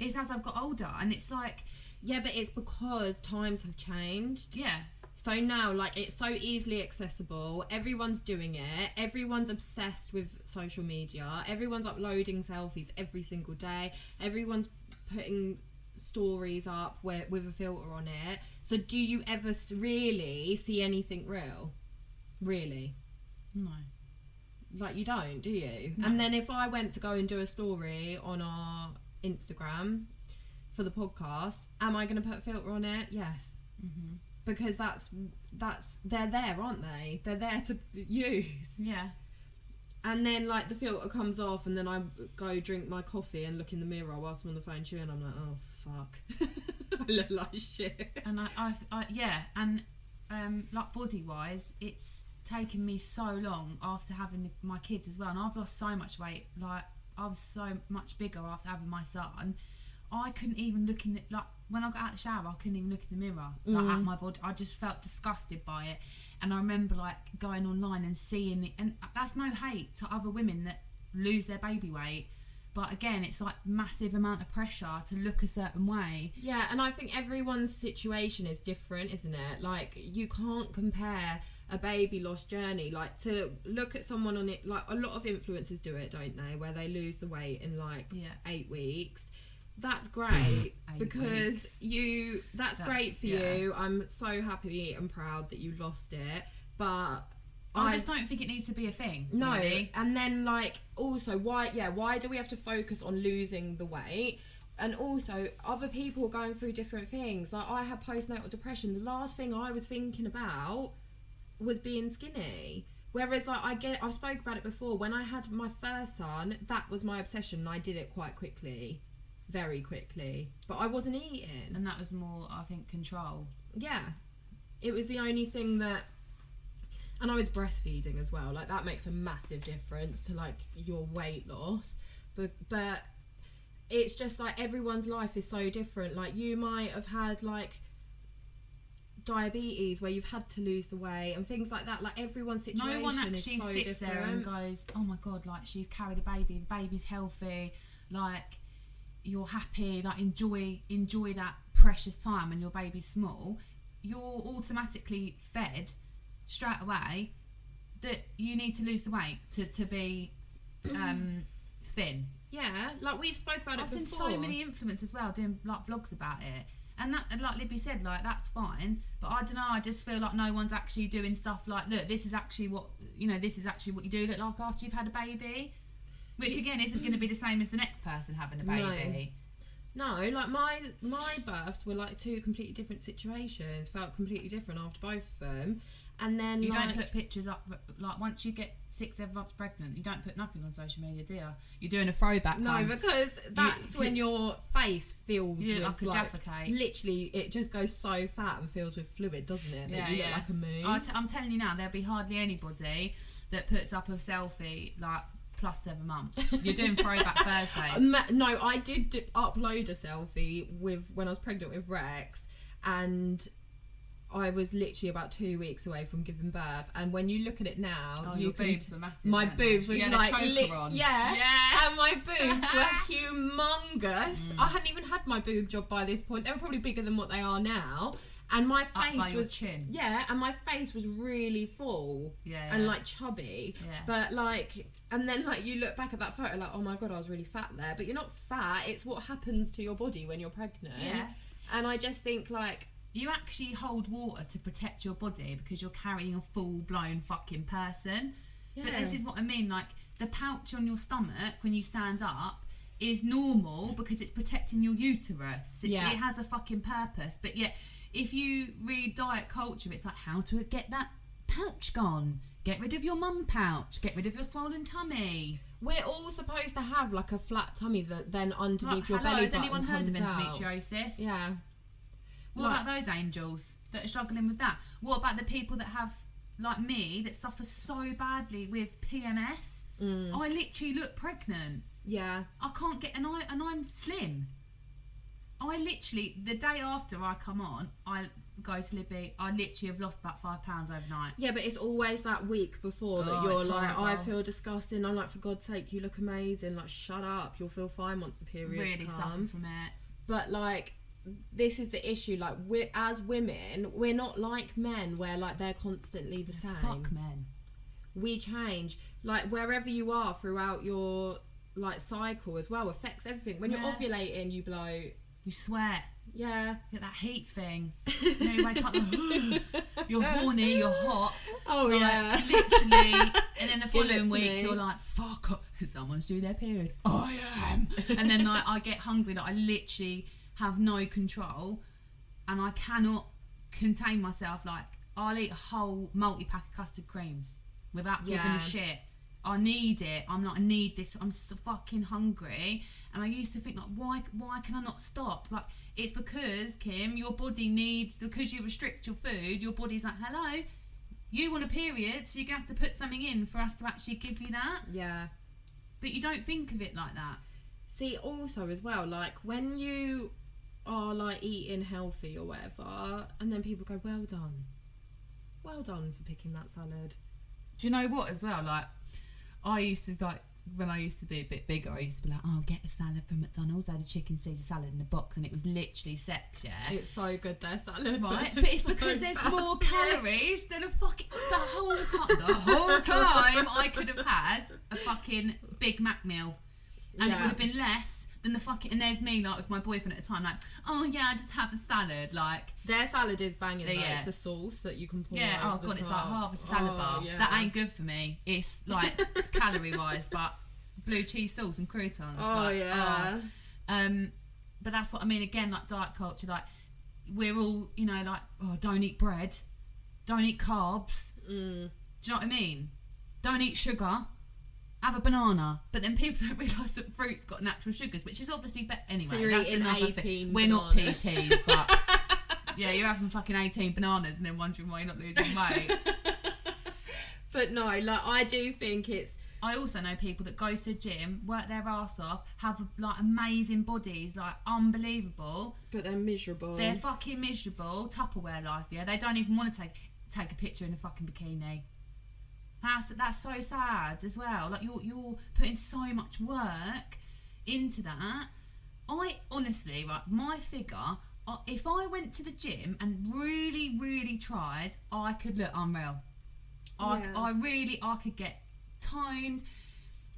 And it's like, yeah, but it's because times have changed. Yeah. So now, like, it's so easily accessible. Everyone's doing it. Everyone's obsessed with social media. Everyone's uploading selfies every single day. Everyone's putting stories up with a filter on it. So do you ever really see anything real? Really? No. Like, you don't, do you? No. And then if I went to go and do a story on our Instagram for the podcast, am I going to put a filter on it? Yes. Mm-hmm. Because that's they're there, aren't they? They're there to use. Yeah. And then, like, the filter comes off, and then I go drink my coffee and look in the mirror whilst I'm on the phone to you, and I'm like, oh fuck, I look like shit. And I yeah, and like, body wise, it's taken me so long after having my kids as well, and I've lost so much weight. Like, I was so much bigger after having my son. I couldn't even look in like, when I got out of the shower, I couldn't even look in the mirror, like, at my body. I just felt disgusted by it. And I remember, like, going online and seeing and that's no hate to other women that lose their baby weight, but again, it's like massive amount of pressure to look a certain way. Yeah, and I think everyone's situation is different, isn't it? Like, you can't compare a baby loss journey, like, to look at someone on it. Like, a lot of influencers do it, don't they, where they lose the weight in like 8 weeks. That's great because that's great for you. I'm so happy and proud that you lost it, but I just don't think it needs to be a thing. No, really. And then, like, also, why do we have to focus on losing the weight? And also, other people are going through different things. Like, I had postnatal depression. The last thing I was thinking about was being skinny. Whereas, like, I've spoke about it before. When I had my first son, that was my obsession, and I did it quite quickly. Very quickly, but I wasn't eating, and that was more, I think, control. Yeah, it was the only thing that, and I was breastfeeding as well. Like, that makes a massive difference to, like, your weight loss. But it's just like everyone's life is so different. Like, you might have had like diabetes where you've had to lose the weight and things like that. Like, everyone's situation no one actually is so sits different. There and goes, oh my god, like, she's carried a baby, the baby's healthy, like. you're happy, like enjoy that precious time when your baby's small, you're automatically fed straight away that you need to lose the weight to be thin. Yeah, like we've spoke about it before. I've seen so many influencers as well doing like vlogs about it, and that, like Libby said, like that's fine, but I don't know, I just feel like no one's actually doing stuff like, look, this is actually what you do look like after you've had a baby, which again isn't going to be the same as the next person having a baby. No, like my births were like two completely different situations, felt completely different after both of them. And then you don't put pictures up, like once you get 6-7 months pregnant, you don't put nothing on social media, do you? You're doing a throwback. No, because that's when your face fills with like a Jaffa cake. Literally, it just goes so fat and fills with fluid, doesn't it? That you look like a moon. I'm telling you now, there'll be hardly anybody that puts up a selfie like plus 7 months. You're doing throwback Thursdays. No, I did upload a selfie with when I was pregnant with Rex, and I was literally about 2 weeks away from giving birth, and when you look at it now, your boobs were massive. My boobs were like on. Yeah, and my boobs were humongous. I hadn't even had my boob job by this point. They were probably bigger than what they are now, and my face was chin. Yeah, and my face was really full. And like chubby. But like, and then like you look back at that photo, like, oh my god, I was really fat there. But you're not fat. It's what happens to your body when you're pregnant. And I just think like, you actually hold water to protect your body because you're carrying a full-blown fucking person. But this is what I mean, like the pouch on your stomach when you stand up is normal because it's protecting your uterus. It has a fucking purpose. But yet, if you read diet culture, it's like, how to get that pouch gone? Get rid of your mum pouch. Get rid of your swollen tummy. We're all supposed to have like a flat tummy that then underneath your belly button has anyone heard of out. endometriosis? Yeah. What about those angels that are struggling with that? What about the people that have, like me, that suffer so badly with PMS? I literally look pregnant. Yeah. I can't get, and I'm slim. I literally, the day after I come on, I go to Libby, I literally have lost about 5 pounds overnight. Yeah, but it's always that week before that you're like, I feel disgusting. I'm like, for God's sake, you look amazing. Like, shut up. You'll feel fine once the period really comes. Suffer from it. But like, this is the issue, like, we're, as women, we're not like men where like they're constantly the same. Fuck men. We change, like, wherever you are throughout your like cycle as well affects everything. When you're ovulating, you bloat, you sweat, you get that heat thing. You wake up you're horny, you're hot, literally, and then the following week you're like, fuck, someone's due their period, I am. And then like I get hungry, like I literally have no control, and I cannot contain myself. Like, I'll eat a whole multi-pack of custard creams without giving a shit. I need it. I'm like, I need this. I'm so fucking hungry. And I used to think, like, why can I not stop? Like, it's because, Kim, your body needs, because you restrict your food, your body's like, hello, you want a period, so you're going to have to put something in for us to actually give you that. Yeah. But you don't think of it like that. See, also as well, like, when you are like eating healthy or whatever, and then people go, well done for picking that salad. Do you know what as well, like, I used to, like, when I used to be a bit bigger, I used to be like, oh, get a salad from McDonald's. I had a chicken Caesar salad in a box, and it was literally sex, It's so good, their salad, right? But it's because there's more calories than a fucking, the whole time I could have had a fucking Big Mac meal, and it would have been less than the fucking, and there's me, like, with my boyfriend at the time, like, oh yeah, I just have a salad, like. Their salad is banging, though. It's the sauce that you can pour oh god, it's like half a salad bar. That ain't good for me. It's like, it's calorie wise, but blue cheese sauce and croutons. But that's what I mean, again, like diet culture, like, we're all, you know, like, oh, don't eat bread, don't eat carbs. Do you know what I mean? Don't eat sugar. Have a banana, but then people don't realise that fruit's got natural sugars, which is obviously better. Anyway, so that's another thing. We're not PTs, but yeah, you're having fucking 18 bananas and then wondering why you're not losing weight. But no, like, I do think it's. I also know people that go to the gym, work their ass off, have like amazing bodies, like unbelievable, but they're miserable. They're fucking miserable. Tupperware life, yeah. They don't even want to take a picture in a fucking bikini. That's so sad as well. Like, you're putting so much work into that, I honestly, right, my figure, if I went to the gym and really, really tried, I could look unreal. I could get toned.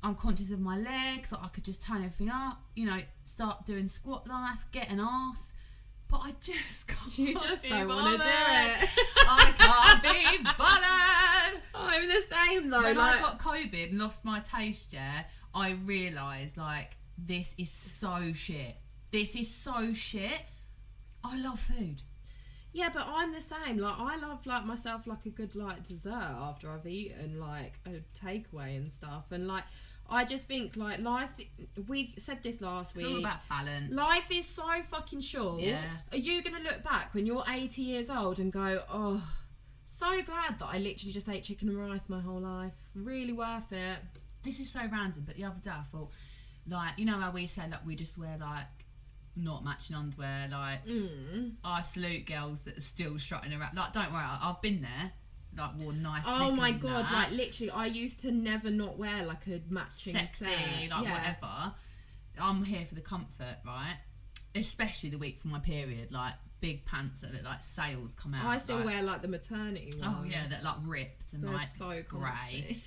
I'm conscious of my legs. I could just tone everything up. You know, start doing squat life, get an arse. But I just can't. You just don't want to do it. I can't be bothered. I'm the same though. When I got COVID and lost my taste, I realised like this is so shit. This is so shit. I love food. Yeah, but I'm the same. Like, I love like myself like a good like dessert after I've eaten like a takeaway and stuff. And like, I just think like life. We said this last week. It's all about balance. Life is so fucking short. Yeah. Are you gonna look back when you're 80 years old and go, oh, so glad that I literally just ate chicken and rice my whole life. Really worth it. This is so random, but the other day I thought, like, you know how we say like we just wear like not matching underwear, like I salute girls that are still strutting around. Like, don't worry, I've been there. Like, wore nice. Oh my god! Like, literally, I used to never not wear like a matching sexy, set. like whatever. I'm here for the comfort, right? Especially the week for my period, like big pants that look like sails come out. I still wear like the maternity ones. Oh yeah, that like ripped and they're like so grey.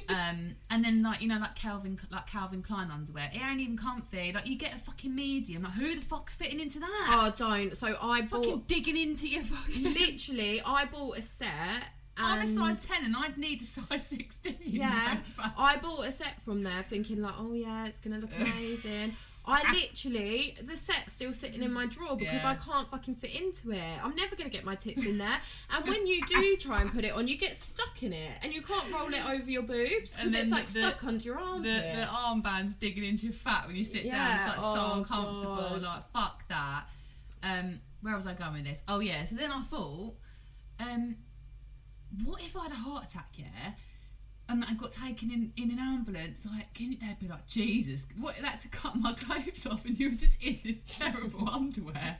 And then like, you know, like Calvin Klein underwear. It ain't even comfy. Like, you get a fucking medium. Like, who the fuck's fitting into that? Oh, don't. So I bought fucking digging into your fucking. Literally, I bought a set. I'm a size 10 and I'd need a size 16. Yeah, I bought a set from there thinking like, oh yeah, it's gonna look amazing. I literally, the set's still sitting in my drawer because I can't fucking fit into it. I'm never going to get my tits in there. And when you do try and put it on, you get stuck in it. And you can't roll it over your boobs because it's like stuck under your armpit. The armband's digging into your fat when you sit down. It's like so uncomfortable. God. Like, fuck that. Where was I going with this? Oh yeah, so then I thought, what if I had a heart attack, and I got taken in an ambulance? Like, they'd be like, Jesus, what, that to cut my clothes off and you were just in this terrible underwear.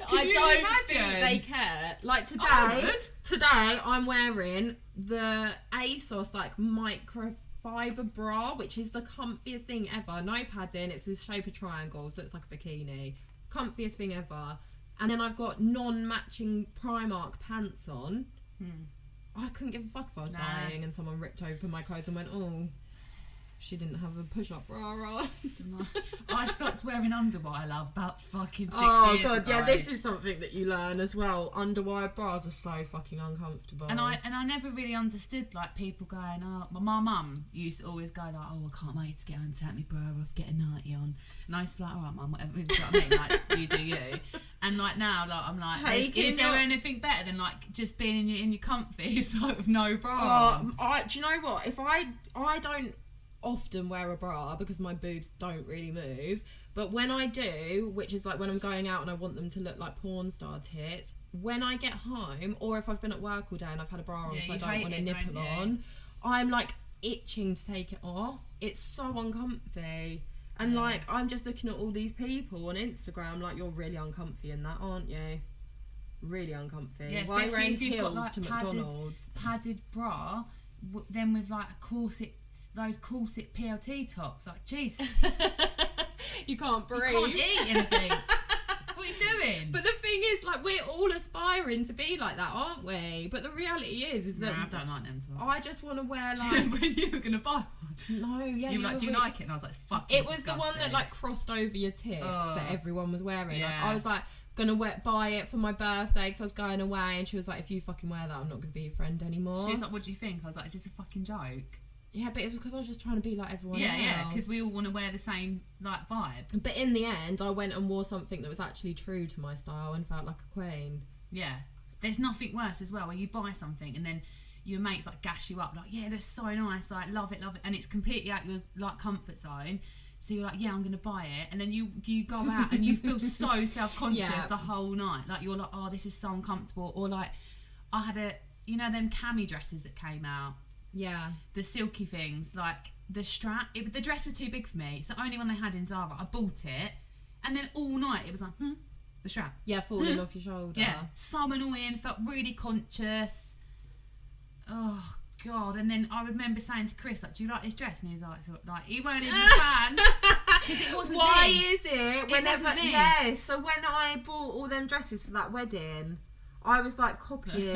I don't think they care. Like today I'm wearing the ASOS like microfiber bra, which is the comfiest thing ever. No padding, it's the shape of triangle, so it's like a bikini. Comfiest thing ever. And then I've got non-matching Primark pants on. I couldn't give a fuck if I was dying and someone ripped open my clothes and went, oh, she didn't have a push-up bra on. I stopped wearing underwear, I love, about fucking 6 years ago. Yeah, this is something that you learn as well. Underwire bras are so fucking uncomfortable. And I never really understood, like, people going, oh, my mum used to always go like, oh, I can't wait to get home, take my bra off, get a nightie on. And I used to be like, alright mum, whatever, you know what I mean? Like, you do you. And like now, like I'm like, is there anything better than like just being in your comfies, like with no bra? Do you know what? If I don't often wear a bra because my boobs don't really move, but when I do, which is like when I'm going out and I want them to look like porn star tits, when I get home or if I've been at work all day and I've had a bra on so I don't want a nipple on, I'm like itching to take it off. It's so uncomfy. And like, I'm just looking at all these people on Instagram, like, you're really uncomfy in that, aren't you? Really uncomfy. Yeah, why wearing if you've heels got, like, to McDonald's? Padded bra, then with like a corset, those corset PLT tops, like, jeez. You can't breathe. You can't eat anything. What are you doing? But the thing is, like, we're all aspiring to be like that, aren't we? But the reality is that I don't like them tops. I just want to wear like. When you were gonna buy one. No, yeah. You were like, do you like it? And I was like, fucking. It was disgusting. The one that like crossed over your tits that everyone was wearing. Yeah. Like, I was like gonna buy it for my birthday because I was going away, and she was like, if you fucking wear that, I'm not gonna be your friend anymore. She was like, what do you think? I was like, is this a fucking joke? Yeah, but it was because I was just trying to be like everyone else. Yeah, because we all want to wear the same like vibe. But in the end, I went and wore something that was actually true to my style and felt like a queen. Yeah, there's nothing worse as well when you buy something and then your mates like gash you up like, yeah, that's so nice, like love it, and it's completely out your like comfort zone. So you're like, yeah, I'm gonna buy it, and then you go out and you feel so self-conscious the whole night. Like you're like, oh, this is so uncomfortable. Or like, I had them cami dresses that came out. Yeah, the silky things, like the strap. The dress was too big for me. It's the only one they had in Zara. I bought it, and then all night it was like, the strap. Yeah, falling off your shoulder. Yeah, so annoying. Felt really conscious. Oh God! And then I remember saying to Chris, like, "Do you like this dress?" And he was like, he weren't even a fan. Because it wasn't Why me. is it? Whenever, wasn't me. yeah. So when I bought all them dresses for that wedding, I was like copying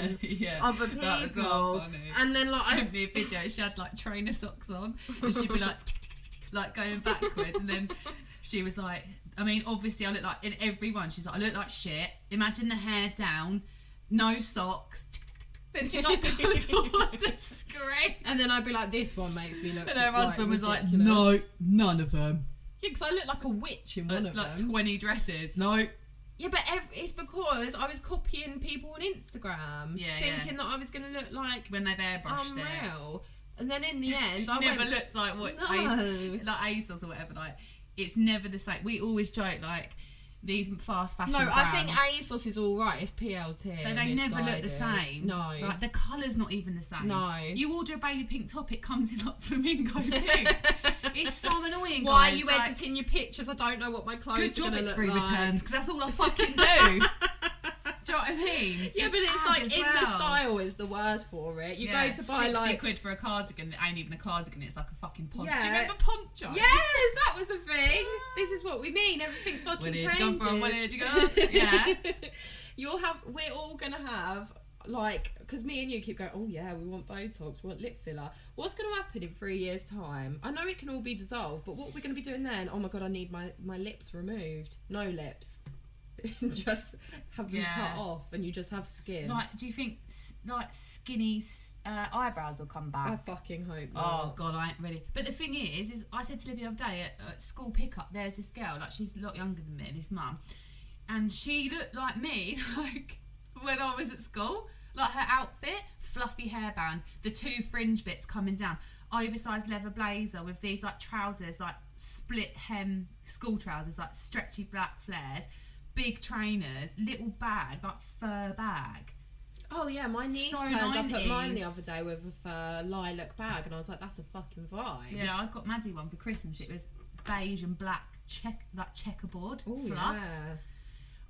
other people, that was so funny. and then like sent me a video. She had like trainer socks on, and she'd be like going backwards, and then she was like, I mean, obviously I look like in every one. She's like, I look like shit. Imagine the hair down, no socks. Then she like goes towards the screen, and then I'd be like, this one makes me look. And her husband was ridiculous. like, no, none of them. Yeah, because I look like a witch in one of like them. 20 dresses. No. Yeah, but it's because I was copying people on Instagram, thinking that I was going to look like when they've airbrushed unreal. And then in the end, I never looks like what ASOS or whatever. Like, it's never the same. We always joke like these fast fashion brands. I think ASOS is all right. It's PLT. They never look the same. No, like the colour's not even the same. No, you order a baby pink top, it comes in like flamingo pink. It's so annoying. Why guys. are you editing your pictures? I don't know what my clothes. Good job, are it's look free like. returns because that's all I fucking do. Do you know what I mean? Yeah, but it's like in the style is the word for it. You go to buy 60 quid for a cardigan that ain't even a cardigan, it's like a fucking poncho. Yeah. Do you remember poncho? Yes, that was a thing. This is what we mean. Everything fucking changes. Where did you come from? Where did you go? Yeah. We're all gonna have like, because me and you keep going, oh yeah, we want Botox, we want lip filler. What's going to happen in 3 years' time? I know it can all be dissolved, but what we're going to be doing then? Oh my god, I need my lips removed. No lips. Just have them cut off and you just have skin. Like, do you think like skinny eyebrows will come back? I fucking hope not. Oh god, I ain't ready. But the thing is I said to Libby the other day at school pickup, there's this girl, like she's a lot younger than me, this mum, and she looked like me, like when I was at school. Like her outfit, fluffy hairband, the two fringe bits coming down, oversized leather blazer with these like trousers, like split hem school trousers, like stretchy black flares, big trainers, little bag, like fur bag. Oh yeah, my niece so turned 90s. up at mine the other day with a fur lilac bag, and I was like, that's a fucking vibe. Yeah, I got Maddie one for Christmas. It was beige and black checkerboard fluff. Yeah.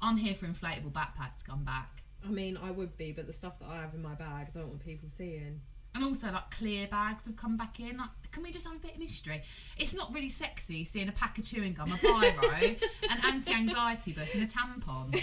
I'm here for inflatable backpacks to come back. I mean, I would be, but the stuff that I have in my bag, I don't want people seeing. And also, like, clear bags have come back in. Like, can we just have a bit of mystery? It's not really sexy seeing a pack of chewing gum, a biro, an anti-anxiety book and a tampon.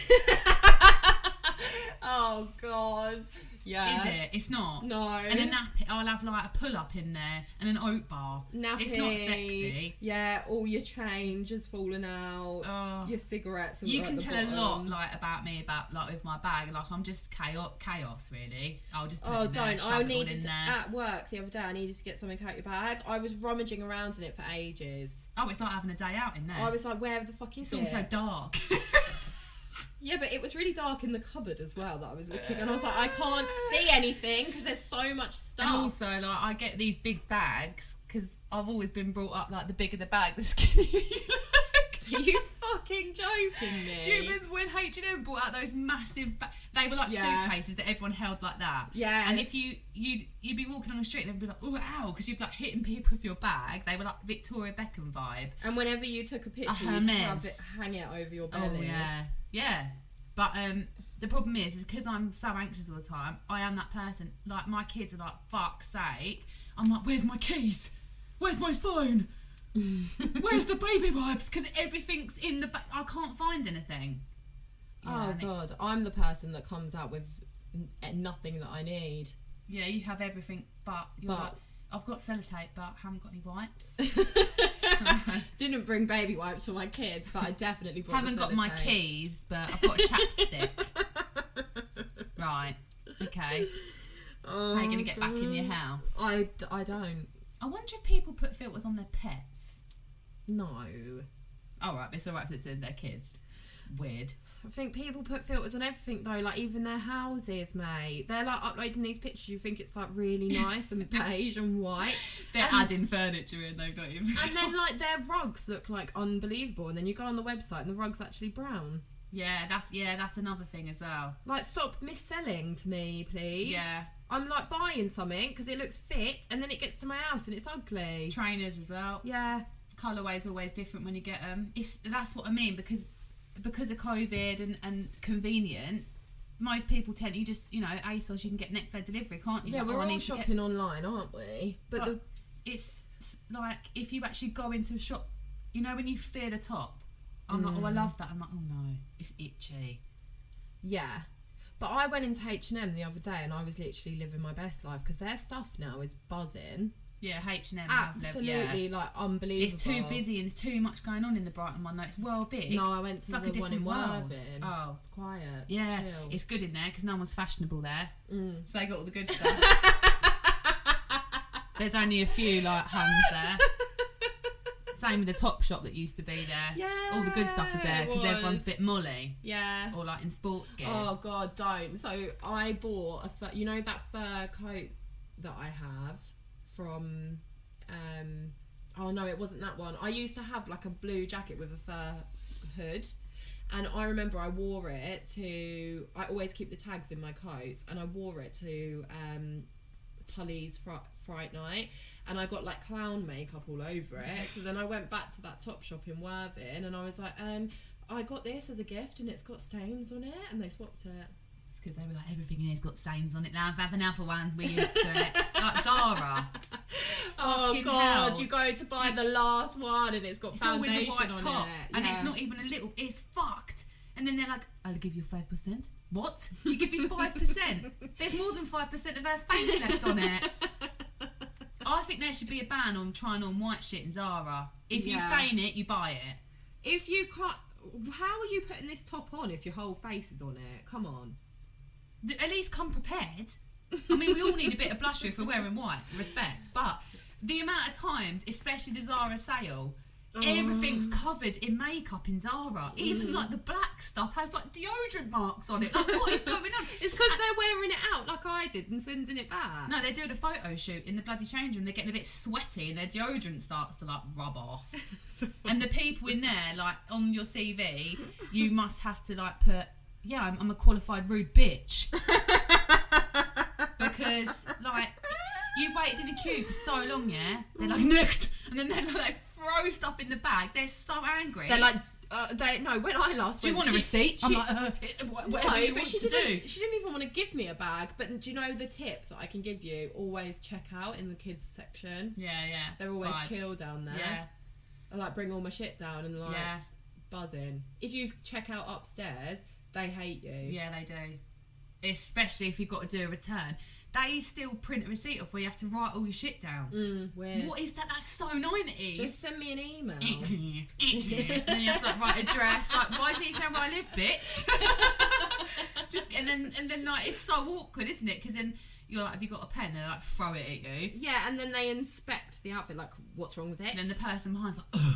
Oh, God. Yeah. Is it? It's not. No. And a nappy. I'll have, like, a pull-up in there and an oat bar. Nappy. It's not sexy. Yeah, all your change has fallen out. Your cigarettes are You at can the tell bottom. a lot, like, about me, about, like, with my bag. Like, I'm just chaos, really. I'll just put it in there, don't. shove I it all needed in to, there. at work the other day, I needed to get something out your bag. I was rummaging around in it for ages. Oh, it's like having a day out in there. I was like, where the fuck is it? It's also dark. Yeah, but it was really dark in the cupboard as well that I was looking, and I was like, I can't see anything because there's so much stuff. And also, like, I get these big bags because I've always been brought up like the bigger the bag, the skinnier you look. Are you fucking joking me? Do you remember when H&M brought out those massive they were like suitcases that everyone held like that? Yeah. And if you'd be walking on the street and they'd be like, oh, ow, because you'd be like hitting people with your bag. They were like Victoria Beckham vibe. And whenever you took a picture, you'd have it hang it over your belly. Oh, yeah. Yeah. But the problem is because I'm so anxious all the time, I am that person. Like, my kids are like, fuck's sake. I'm like, where's my keys? Where's my phone? Where's the baby wipes? Because everything's in the back. I can't find anything. Yeah, God. I'm the person that comes out with nothing that I need. Yeah, you have everything, but you're like, I've got sellotape, but haven't got any wipes. Didn't bring baby wipes for my kids, but I definitely brought Haven't got my keys, but I've got a chapstick. Right. Okay. How are you going to get back in your house? I don't. I wonder if people put filters on their pets. No. Oh, right. It's all right if it's their kids. Weird. I think people put filters on everything though, like even their houses, mate. They're like uploading these pictures, you think it's like really nice and beige and white. They're adding furniture in, they've got even. And then like their rugs look like unbelievable, and then you go on the website and the rug's actually brown. Yeah, that's another thing as well. Like, stop mis-selling to me, please. Yeah. I'm like buying something because it looks fit, and then it gets to my house and it's ugly. Trainers as well. Yeah. Colourway's always different when you get them. That's what I mean, because of COVID and convenience, most people tend, you just, ASOS, you can get next day delivery, can't you? Yeah, like, we're all shopping online, aren't we? But it's like, if you actually go into a shop you know when you feel the top? I'm like, oh, I love that. I'm like, oh no, it's itchy. Yeah. But I went into H&M the other day and I was literally living my best life because their stuff now is buzzing. Yeah, H&M. Absolutely, like, unbelievable. It's too busy and there's too much going on in the Brighton one. Though it's well big. No, I went to the one in Worthing. Oh. It's quiet. Yeah, chill. it's good in there because no one's fashionable there. So they got all the good stuff. There's only a few, like, Huns there. Same with the top shop that used to be there. Yeah, all the good stuff is there because everyone's a bit molly. Yeah. Or like in sports gear. Oh God, don't. So I bought you know that fur coat that I have from oh no, it wasn't that one. I used to have like a blue jacket with a fur hood, and I remember I wore it to, I always keep the tags in my coats, and I wore it to Tully's Fright Night, and I got like clown makeup all over it. So then I went back to that top shop in Worthing and I was like, I got this as a gift and it's got stains on it, and they swapped it. It's because they were like, everything in here's got stains on it now. I've had another one, we used to it. Like Zara. Oh God, hell. You go to buy the last one and it's got foundation always a white on top, it. and it's not even a little, it's fucked. And then they're like, I'll give you 5%. What? You give me 5%? There's more than 5% of her face left on it. I think there should be a ban on trying on white shit in Zara. If you stain it, you buy it. If you can't, how are you putting this top on if your whole face is on it? Come on. At least come prepared. I mean, we all need a bit of blusher if we're wearing white. Respect. But the amount of times, especially the Zara sale, everything's covered in makeup in Zara. Even like the black stuff has like deodorant marks on it. Like, what is going on? It's because they're wearing it out like I did and sending it back. No, they're doing a photo shoot in the bloody change room. They're getting a bit sweaty and their deodorant starts to like rub off. And the people in there, like on your CV, you must have to like put, yeah, I'm a qualified rude bitch. Because like you waited in a queue for so long, yeah. They're like next, and then they're like throw stuff in the bag. They're so angry. They're like, when I last do you want a receipt? I'm like, whatever you want to do. She didn't even want to give me a bag. But do you know the tip that I can give you? Always check out in the kids section. Yeah. They're always chill down there. Yeah. I like bring all my shit down and like buzzing. If you check out upstairs, they hate you. Yeah, they do. Especially if you've got to do a return. They still print a receipt off where you have to write all your shit down. Weird. What is that? That's so 90s. Just send me an email. And then you have to like write address. Like, why do you say where I live, bitch? and then like it's so awkward, isn't it? Because then you're like, have you got a pen? They like throw it at you. Yeah, and then they inspect the outfit. Like, what's wrong with it? And then the person behind's like, ugh.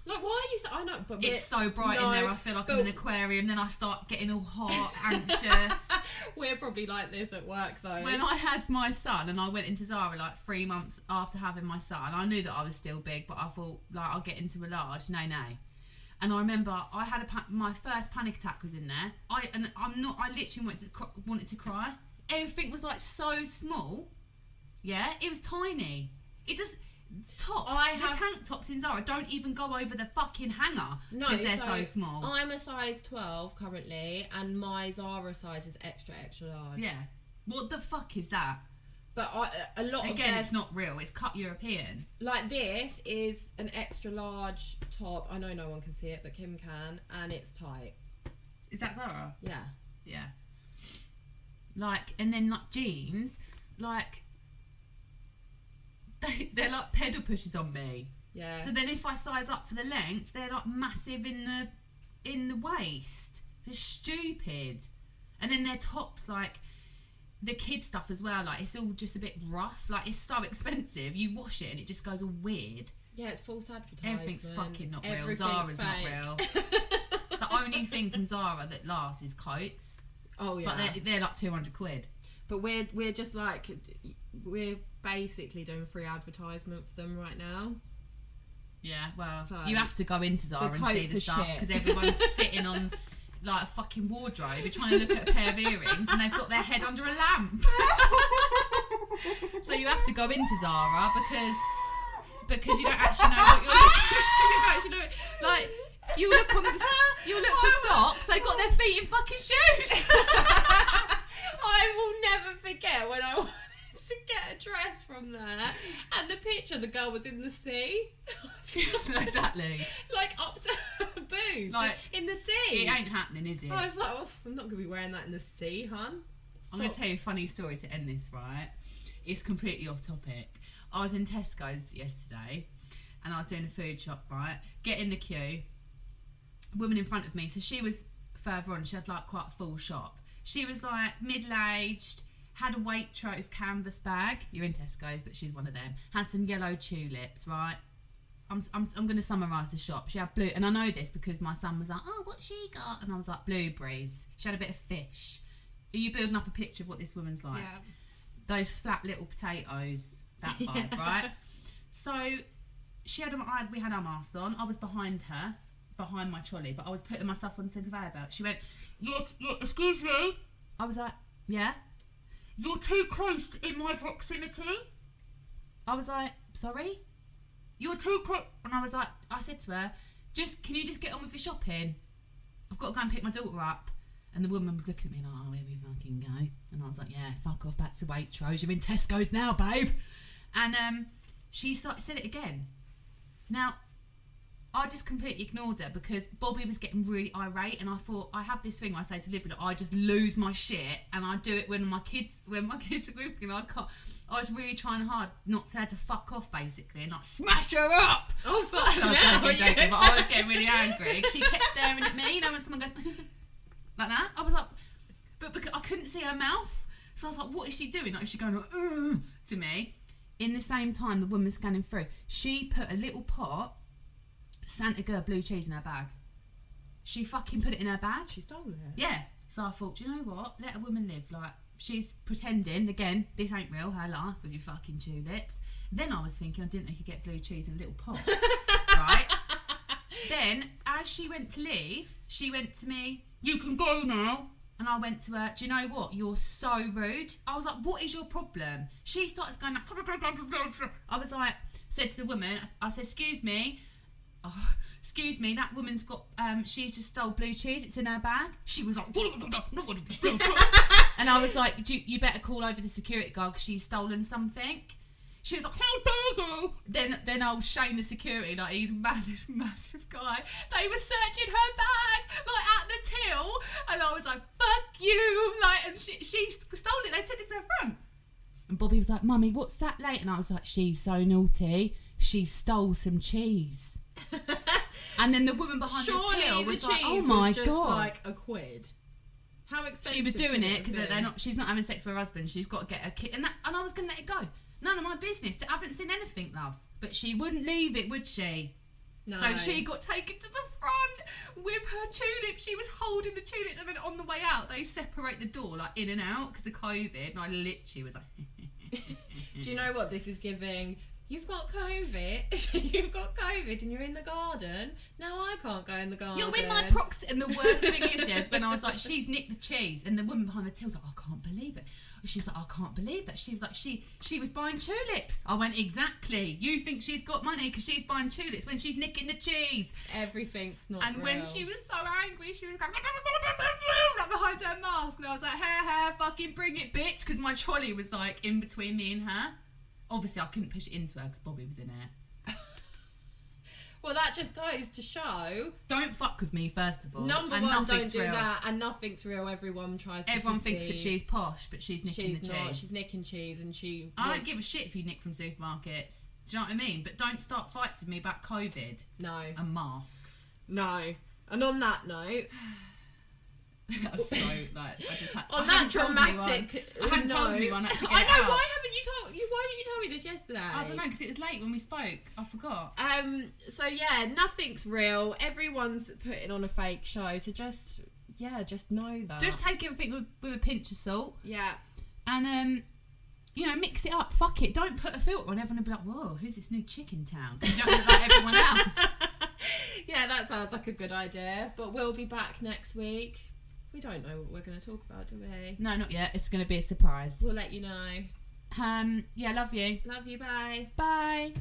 Like, why are you so... I know, but... It's so bright in there, I feel like I'm in an aquarium, then I start getting all hot, anxious. We're probably like this at work, though. When I had my son, and I went into Zara, like, 3 months after having my son, I knew that I was still big, but I thought, like, I'll get into a large. No. And I remember I had my first panic attack was in there. I literally wanted to cry. Everything was, like, so small. Yeah? It was tiny. It just... The tank tops in Zara don't even go over the fucking hanger because they're so small. I'm a size 12 currently, and my Zara size is extra large. Yeah. What the fuck is that? But a lot of it's not real. It's cut European. Like, this is an extra large top. I know no one can see it, but Kim can, and it's tight. Is that Zara? Yeah. Like, and then like jeans, like. They're like pedal pushes on me. Yeah. So then if I size up for the length, they're like massive in the waist. They're stupid. And then their tops, like the kid stuff as well, like it's all just a bit rough. Like it's so expensive. You wash it and it just goes all weird. Yeah, it's false advertisement. Everything's fucking not real. Zara's not real. The only thing from Zara that lasts is coats. Oh yeah. But they're like 200 quid. But we're just like, we're basically doing free advertisement for them right now. Yeah, well, so you have to go into Zara and see the stuff because shit. Everyone's sitting on like a fucking wardrobe. You're trying to look at a pair of earrings and they've got their head under a lamp. So you have to go into Zara because you don't actually know what you're looking. You don't actually know, like you look for socks. They got their feet in fucking shoes. I will never forget when I wanted to get a dress from there, and the picture, the girl was in the sea. Exactly. Like up to her boobs. Like in the sea. It ain't happening, is it? I was like, oh, I'm not going to be wearing that in the sea, hun. Stop. I'm going to tell you a funny story to end this, right? It's completely off topic. I was in Tesco's yesterday, and I was doing a food shop, right? Get in the queue. Woman in front of me, so she was further on. She had like quite a full shop. She was like middle-aged, had a Waitrose canvas bag. You're in Tesco's, but she's one of them. Had some yellow tulips, right? I'm going to summarise the shop. She had blue, and I know this because my son was like, oh, what's she got? And I was like, blueberries. She had a bit of fish. Are you building up a picture of what this woman's like? Yeah. Those flat little potatoes, that vibe, right? So we had our masks on. I was behind her, behind my trolley, but I was putting my stuff on the conveyor belt. She went, yeah, excuse me. I was like, yeah. You're too close in my proximity. I was like, sorry? You're too close. And I said to her, can you just get on with your shopping? I've got to go and pick my daughter up. And the woman was looking at me like, oh, here we fucking go. And I was like, yeah, fuck off, back to Waitrose. You're in Tesco's now, babe. And she said it again. Now, I just completely ignored her because Bobby was getting really irate, and I thought, I have this thing where I say to Libby that I just lose my shit, and I do it when my kids are with me, and I can't. I was really trying hard not to her to fuck off, basically, and like smash her up. Oh fuck! I'm joking, but I was getting really angry. She kept staring at me, when someone goes like that, I was like, but because I couldn't see her mouth, so I was like, what is she doing? Like, is she going like, to me? In the same time, the woman scanning through, she put a little pot Santa Girl blue cheese in her bag. She fucking put it in her bag. She stole it. Yeah. So I thought, do you know what? Let a woman live. Like, she's pretending. Again, this ain't real, her life, with your fucking tulips. Then I was thinking, I didn't know you could get blue cheese in a little pot. Right? Then, as she went to leave, she went to me, you can go now. And I went to her, do you know what? You're so rude. I was like, what is your problem? She starts going like, I was like, said to the woman, I said, excuse me, that woman's got, she's just stole blue cheese, it's in her bag. She was like, and I was like, you better call over the security guard because she's stolen something. She was like, how dare you? Then I was showing the security, like, he's this massive guy. They were searching her bag, like, at the till, and I was like, fuck you, like, and she stole it, they took it to the front. And Bobby was like, Mummy, what's that late? And I was like, she's so naughty, she stole some cheese. And then the woman behind the till was like, oh my was just God. Like a quid. How expensive? She was doing it because she's not having sex with her husband, she's got to get a kid, and I was going to let it go. None of my business. I haven't seen anything, love. But she wouldn't leave it, would she? No. So she got taken to the front with her tulips. She was holding the tulips, and then on the way out, they separate the door, like, in and out because of COVID. And I literally was like... Do you know what this is giving? You've got COVID. You've got COVID and you're in the garden. Now I can't go in the garden. You're in my proxy. And the worst thing is when I was like, she's nicked the cheese. And the woman behind the till was like, I can't believe it. She was like, I can't believe that. She was like, she was buying tulips. I went, exactly. You think she's got money because she's buying tulips when she's nicking the cheese. Everything's not and real. When she was so angry, she was going like behind her mask. And I was like, hair, fucking bring it, bitch. Because my trolley was like in between me and her. Obviously, I couldn't push it into her because Bobby was in it. Well, that just goes to show... Don't fuck with me, first of all. Number one, don't do that. And nothing's real. Everyone tries to Everyone thinks that she's posh, but she's nicking the cheese. Not. She's nicking cheese and she... I don't give a shit if you nick from supermarkets. Do you know what I mean? But don't start fights with me about COVID. No. And masks. No. And on that note... I was so, like, I just had... On that dramatic... I hadn't told me one. I know, why haven't you told... Why didn't you tell me this yesterday? I don't know, because it was late when we spoke. I forgot. So yeah, nothing's real. Everyone's putting on a fake show. So just know that. Just take everything with a pinch of salt. Yeah. And, mix it up. Fuck it. Don't put a filter on. Everyone will be like, whoa, who's this new chick in town? You don't look like everyone else. Yeah, that sounds like a good idea. But we'll be back next week. We don't know what we're going to talk about, do we? No, not yet. It's going to be a surprise. We'll let you know. Yeah, love you. Love you, bye. Bye.